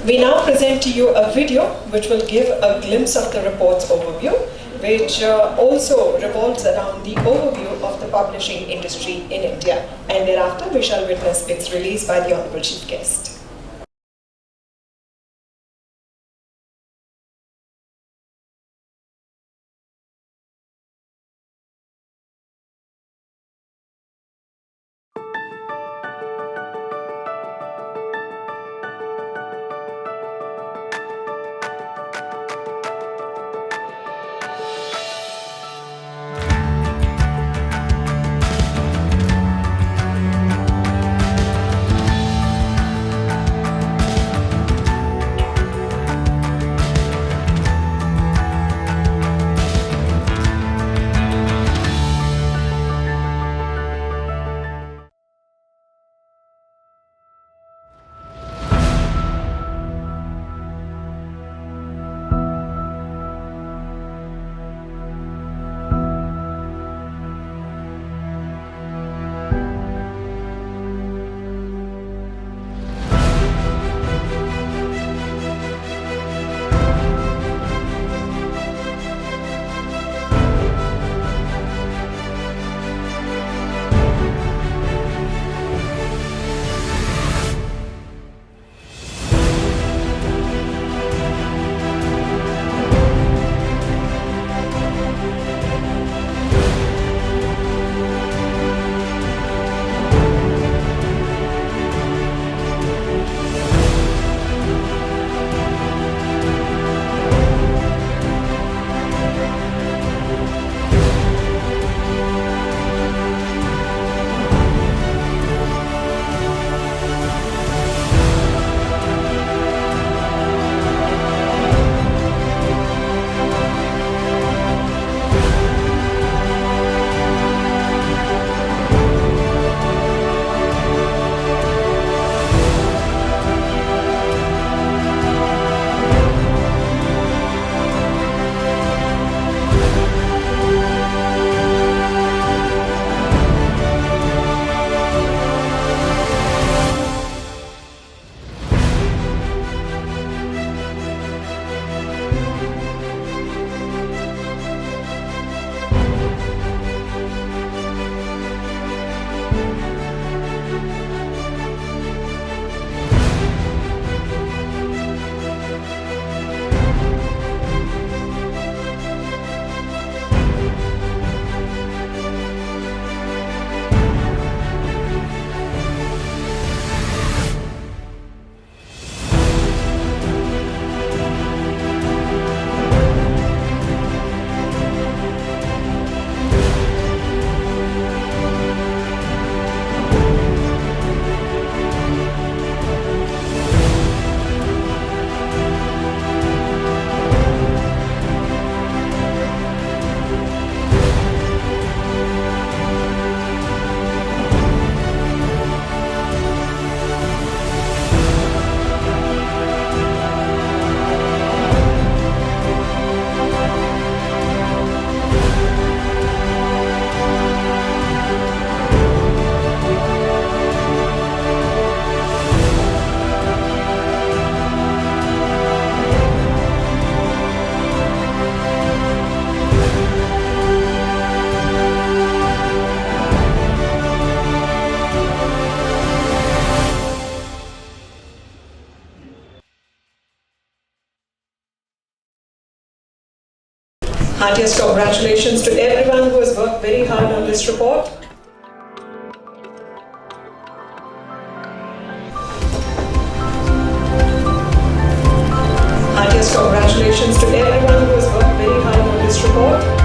We now present to you a video which will give a glimpse of the report's overview, which also revolves around the overview of the publishing industry in India. And thereafter, we shall witness its release by the Honorable Chief Guest. Heartiest congratulations to everyone who has worked very hard on this report. Heartiest congratulations to everyone who has worked very hard on this report.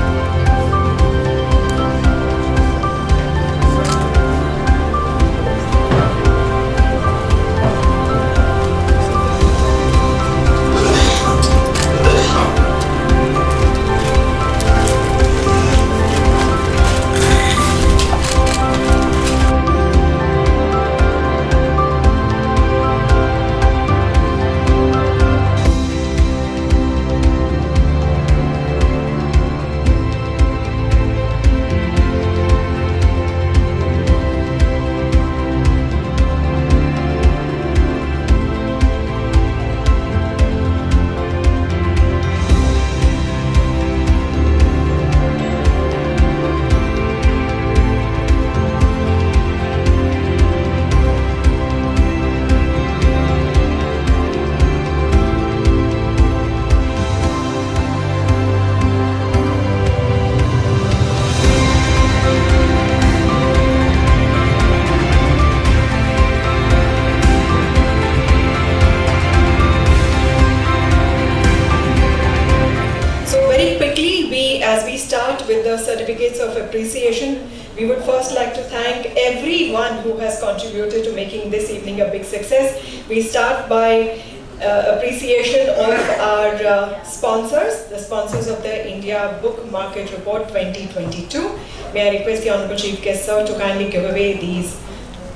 We would first like to thank everyone who has contributed to making this evening a big success. We start by appreciation of our sponsors, the sponsors of the India Book Market Report 2022. May I request the Honorable Chief Guest Sir to kindly give away these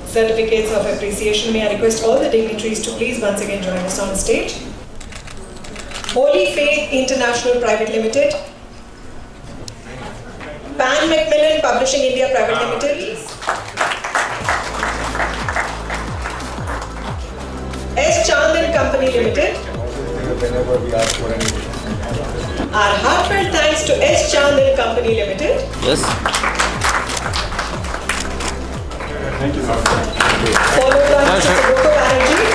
certificates of appreciation. May I request all the dignitaries to please once again join us on stage. Holy Faith International Private Limited, Pan Macmillan Publishing India Private Limited, S. Chand and Company Limited. Our heartfelt thanks to S. Chand and Company Limited. Yes. Thank you. Followed by Mr. Ghosh Banerjee,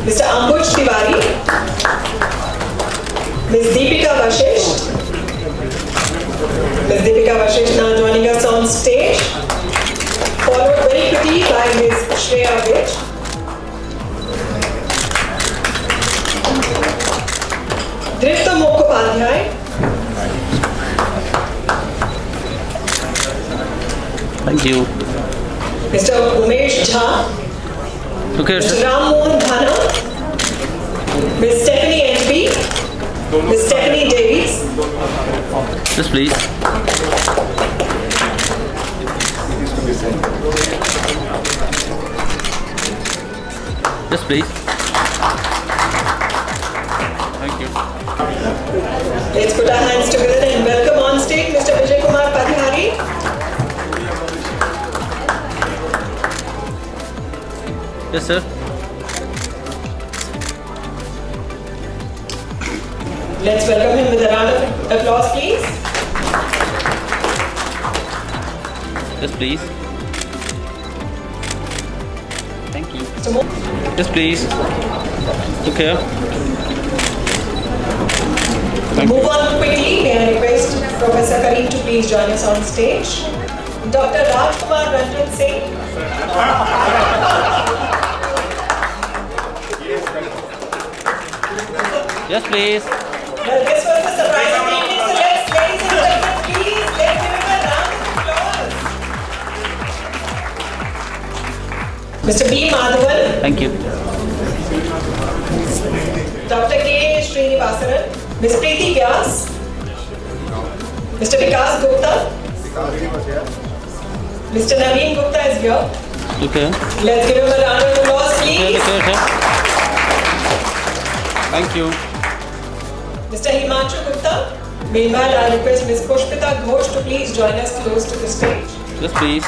Mr. Amish Tripathi, Ms. Deepika Vashish. Ms. Deepika Vashish now joining us on stage. Followed very quickly by Ms. Shreya Vich. Drifta Mukhopadhyay. Thank you. Mr. Umesh Jha. Okay, Mr. sir. Ram Mohan Dhana. Ms. Stephanie NP. Ms. Stephanie Davies. Yes, please. Yes, please. Thank you. Let's put our hands together and welcome on stage Mr. Vijay Kumar Padhari. Yes, sir. Let's welcome him with a round of applause, please. Yes, please. Thank you. So move. Yes, please. Okay. Move on quickly. May I request Professor Karim to please join us on stage. Dr. Rajkumar Ranjan Singh. Yes, please. Well, this was a surprising meeting, so let's, ladies and gentlemen, please, let's give him a round of applause. Mr. B. Madhavan, Thank you. Dr. K. Srinivasaran, Ms. Preeti Vyas, Mr. Vikas Gupta, Mr. Naveen Gupta is here. Okay. Let's give him a round of applause, Okay, please. okay, sir. Thank you. Mr. Himanshu Gupta. Meanwhile, I request Ms. Pushpita Ghosh to please join us close to the stage. Yes, please.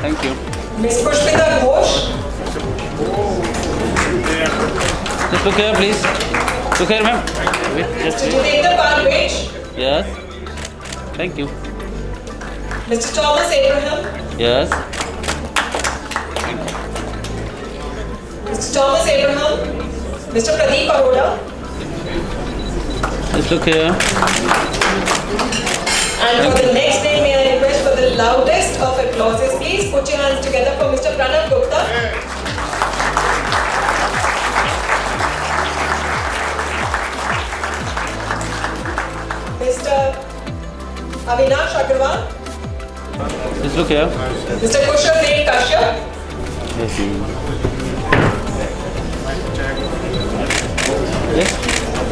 Thank you. Ms. Pushpita Ghosh. Just look here, please. Look here, ma'am. Wait, just Mr. wait. Jitendra Palwich. Yes. Thank you. Mr. Thomas Abraham. Yes. Mr. Thomas Abraham. Mr. Pradeep Arora. Just look here. And for the next name, may I request for the loudest of applauses, please put your hands together for Mr. Pranav Gupta. Mr. Avinash Agarwal. Just look here. Mr. Kushal Dev Kashyap. Yes. Yes.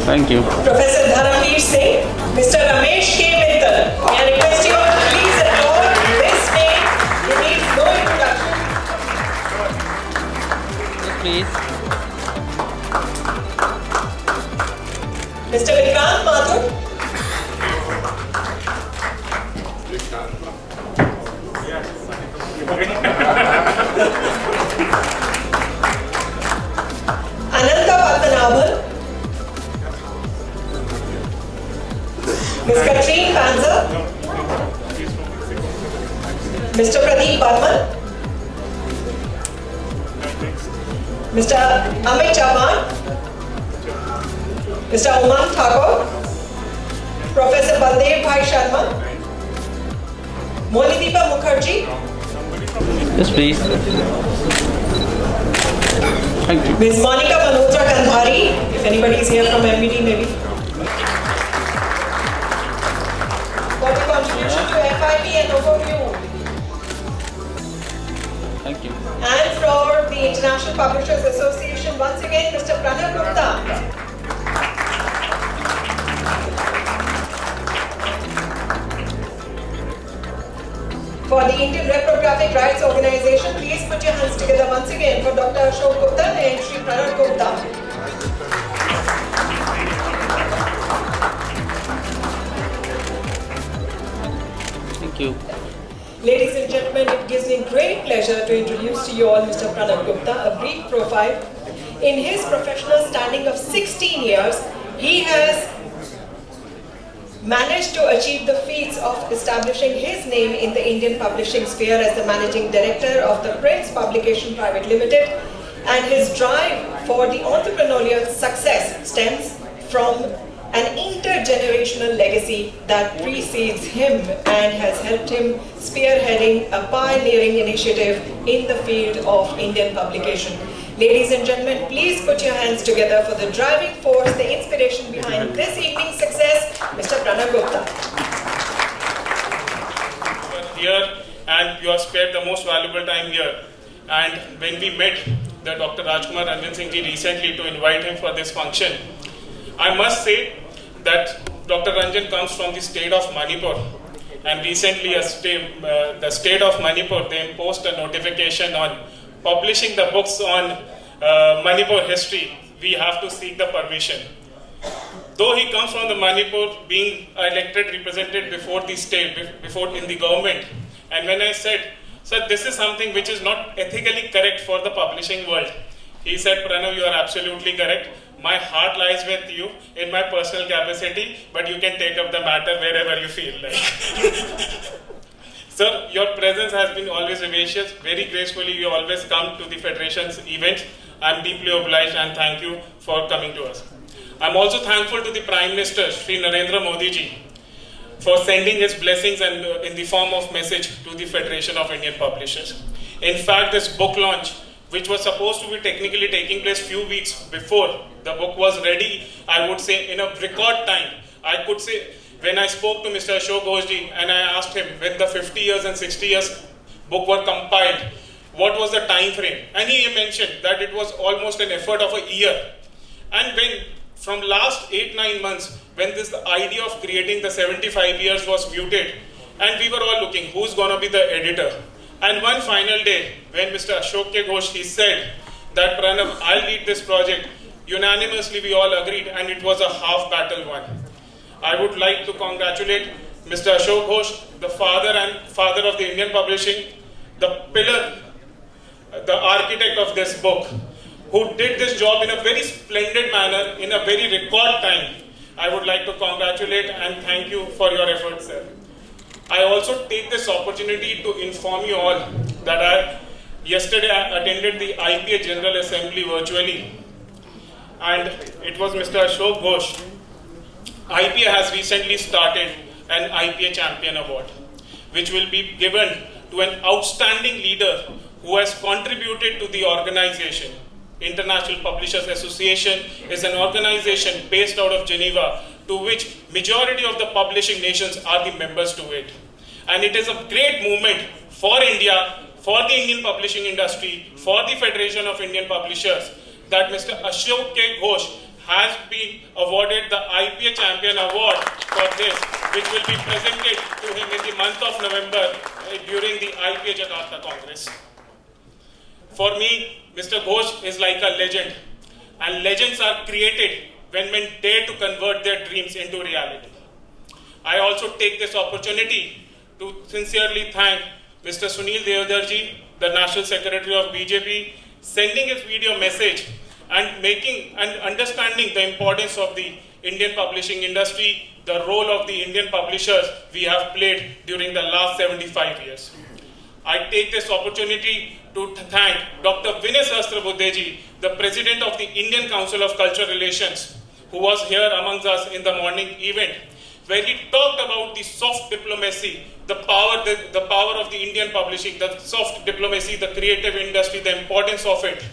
Thank you. Professor Dharamveer Singh. Mr. Ramesh K. Mittal. May I request you all to please applaud this name. It needs no introduction. Yes, please. Mr. Vikrant Mathur. Ananta Pathanabhan. Ms. Katrine Panzer. Mr. Pradeep Barman. Mr. Amit Chauhan. Mr. Umang Thakur. Professor Baldev Bhai Sharma. Monideepa Mukherjee. Yes, please. Thank you. Ms. Monica Malhotra Kandhari. If anybody is here from MBD, maybe. For contribution to FIP and overview. Thank you. And for the International Publishers Association, once again, Mr. Pranav Gupta. For the Indian Reprographic Rights Organization, please put your hands together once again for Dr. Ashok Gupta and Shri Pranav Gupta. Thank you. Ladies and gentlemen, it gives me great pleasure to introduce to you all Mr. Pranav Gupta, a brief profile. In his professional standing of 16 years, he has managed to achieve the feats of establishing his name in the Indian publishing sphere as the managing director of the Prince Publication Private Limited, and his drive for the entrepreneurial success stems from an intergenerational legacy that precedes him and has helped him spearheading a pioneering initiative in the field of Indian publication. Ladies and gentlemen, please put your hands together for the driving force, the inspiration behind this evening's success, Mr. Pranav Gupta. You are here and you have spared the most valuable time here. And when we met the Dr. Rajkumar Ranjan Singh ji recently to invite him for this function, I must say that Dr. Ranjan comes from the state of Manipur. And recently the state of Manipur, they imposed a notification on publishing the books on Manipur history. We have to seek the permission. Though he comes from the Manipur, being elected representative before the state, before in the government, and when I said, sir, this is something which is not ethically correct for the publishing world, he said, Pranav, you are absolutely correct. My heart lies with you in my personal capacity, but you can take up the matter wherever you feel like. Sir, your presence has been always vivacious. Very gracefully, you always come to the Federation's events. I am deeply obliged and thank you for coming to us. I am also thankful to the Prime Minister, Shri Narendra Modi ji, for sending his blessings and in the form of message to the Federation of Indian Publishers. In fact, this book launch, which was supposed to be technically taking place few weeks before the book was ready, I would say in a record time. I could say, when I spoke to Mr. Ashok Ghosh ji and I asked him when the 50 years and 60 years book were compiled, what was the time frame? And he mentioned that it was almost an effort of a year. And when from last 8-9 months, when this idea of creating the 75 years was muted, and we were all looking who's going to be the editor. And one final day, when Mr. Ashok Ghosh, he said that Pranav, I'll lead this project. Unanimously, we all agreed, and it was a half battle won. I would like to congratulate Mr. Ashok Ghosh, the father of the Indian publishing, the pillar, the architect of this book, who did this job in a very splendid manner, in a very record time. I would like to congratulate and thank you for your efforts, sir. I also take this opportunity to inform you all that yesterday I attended the IPA General Assembly virtually, and it was Mr. Ashok Ghosh. IPA has recently started an IPA Champion Award, which will be given to an outstanding leader who has contributed to the organization. International Publishers Association is an organization based out of Geneva, to which majority of the publishing nations are the members to it. And it is a great movement for India, for the Indian publishing industry, for the Federation of Indian Publishers, that Mr. Ashok Ghosh has been awarded the IPA Champion Award for this, which will be presented to him in the month of November during the IPA Jakarta Congress. For me, Mr. Ghosh is like a legend, and legends are created when men dare to convert their dreams into reality. I also take this opportunity to sincerely thank Mr. Sunil Deodhar ji, the National Secretary of BJP, sending his video message and making and understanding the importance of the Indian publishing industry, the role of the Indian publishers we have played during the last 75 years. I take this opportunity to thank Dr. Sahasrabuddhe ji, the President of the Indian Council of Cultural Relations, who was here amongst us in the morning event, where he talked about the soft diplomacy, the power of the Indian publishing, the soft diplomacy, the creative industry, the importance of it.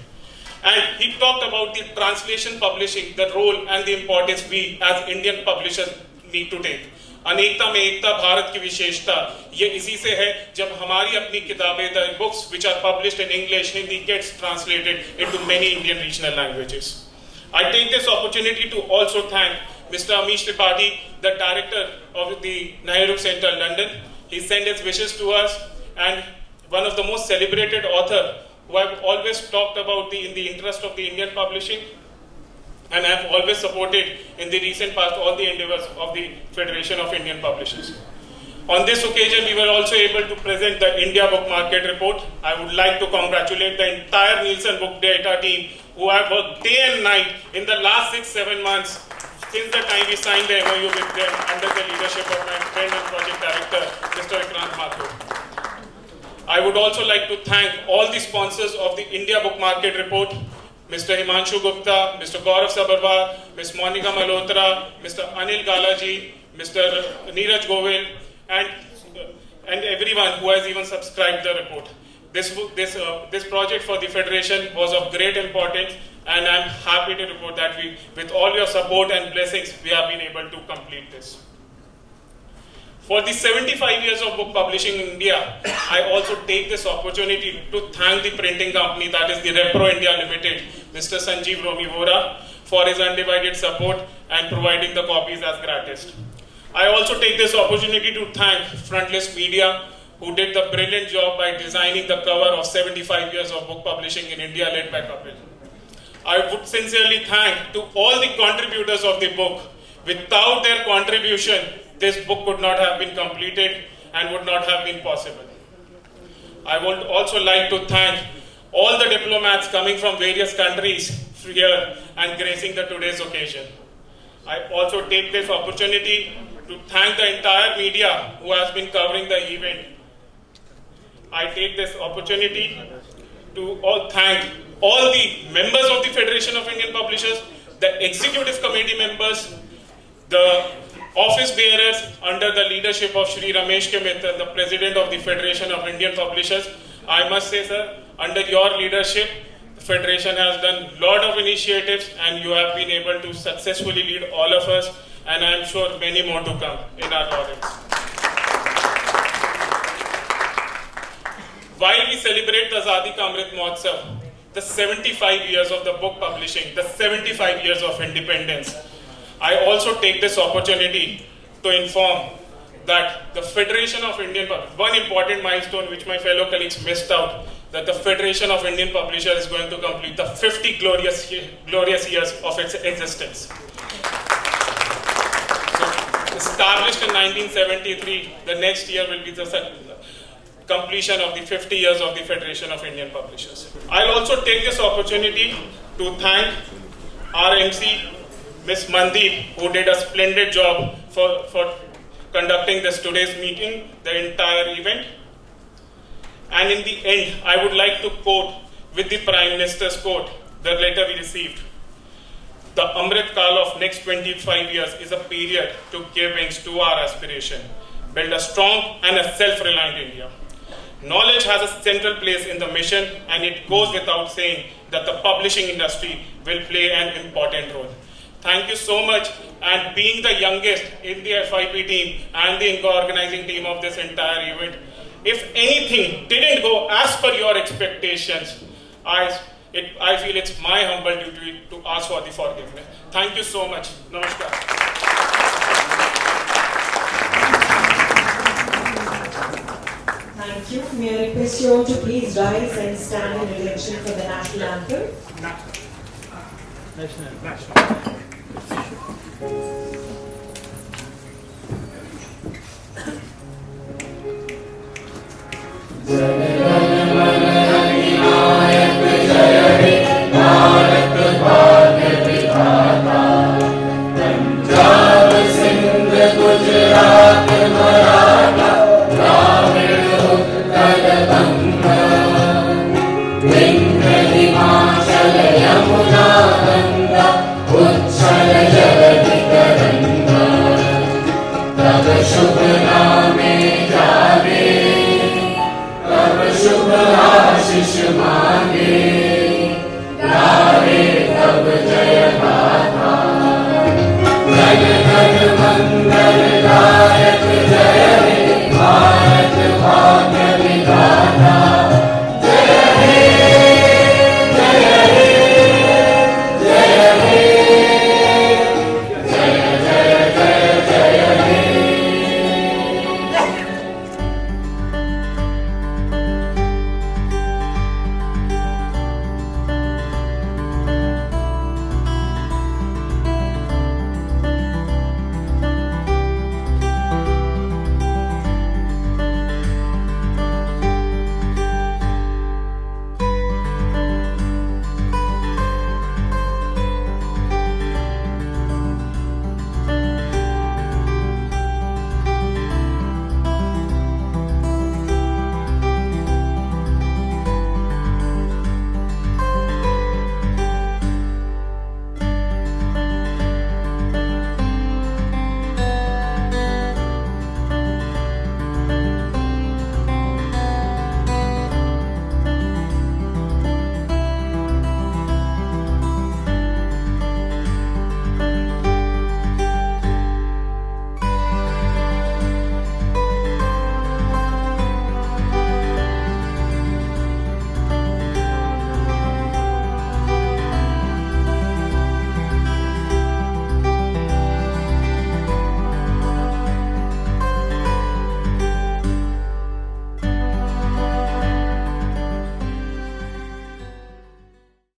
And he talked about the translation publishing, the role and the importance we as Indian publishers need to take. अनेकता में एकता भारत की विशेषता, ये इसी से है जब हमारी अपनी किताबें, the books which are published in English, Hindi gets translated into many Indian regional languages. I take this opportunity to also thank Mr. Amish Tripathi, the director of the Nehru Center, London. He sent his wishes to us, and one of the most celebrated author who I've always talked about in the interest of the Indian publishing, and I have always supported in the recent past all the endeavors of the Federation of Indian Publishers. On this occasion, we were also able to present the India Book Market Report. I would like to congratulate the entire Nielsen Book Data team who have worked day and night in the last 6-7 months since the time we signed the MOU with them under the leadership of my friend and project director, Mr. Vikrant Mathur. I would also like to thank all the sponsors of the India Book Market Report, Mr. Himanshu Gupta, Mr. Gaurav Sabarwal, Ms. Monica Malhotra, Mr. Anil Galaji, Mr. Neeraj Govil, and everyone who has even subscribed the report. This project for the Federation was of great importance, and I'm happy to report that with all your support and blessings, we have been able to complete this. For the 75 years of book publishing in India, I also take this opportunity to thank the printing company, that is the Repro India Limited, Mr. Sanjeev Romi Vora, for his undivided support and providing the copies as gratis. I also take this opportunity to thank Frontlist Media, who did the brilliant job by designing the cover of 75 years of book publishing in India, led by Kapil. I would sincerely thank to all the contributors of the book. Without their contribution, this book could not have been completed and would not have been possible. I would also like to thank all the diplomats coming from various countries here and gracing the today's occasion. I also take this opportunity to thank the entire media who has been covering the event. I take this opportunity to thank all the members of the Federation of Indian Publishers, the executive committee members, the office bearers under the leadership of Shri Ramesh K. Mittal, the president of the Federation of Indian Publishers. I must say, sir, under your leadership, the Federation has done a lot of initiatives and you have been able to successfully lead all of us, and I am sure many more to come in our laurels. While we celebrate the Azadi Ka Amrit Mahotsav, the 75 years of the book publishing, the 75 years of independence, I also take this opportunity to inform that the Federation of Indian Publishers, one important milestone which my fellow colleagues missed out, that the Federation of Indian Publishers is going to complete the 50 glorious years of its existence. So, established in 1973, the next year will be the completion of the 50 years of the Federation of Indian Publishers. I'll also take this opportunity to thank our MC, Ms. Mandeep, who did a splendid job for conducting today's meeting, the entire event. And in the end, I would like to quote with the Prime Minister's quote, the letter we received. The Amrit Kal of next 25 years is a period to give wings to our aspiration, build a strong and a self-reliant India. Knowledge has a central place in the mission, and it goes without saying that the publishing industry will play an important role. Thank you so much, and being the youngest in the FIP team and the organizing team of this entire event, if anything didn't go as per your expectations, I feel it's my humble duty to ask for the forgiveness. Thank you so much. Namaskar. Thank you. May I request you all to please rise and stand in attention for the national anthem. National.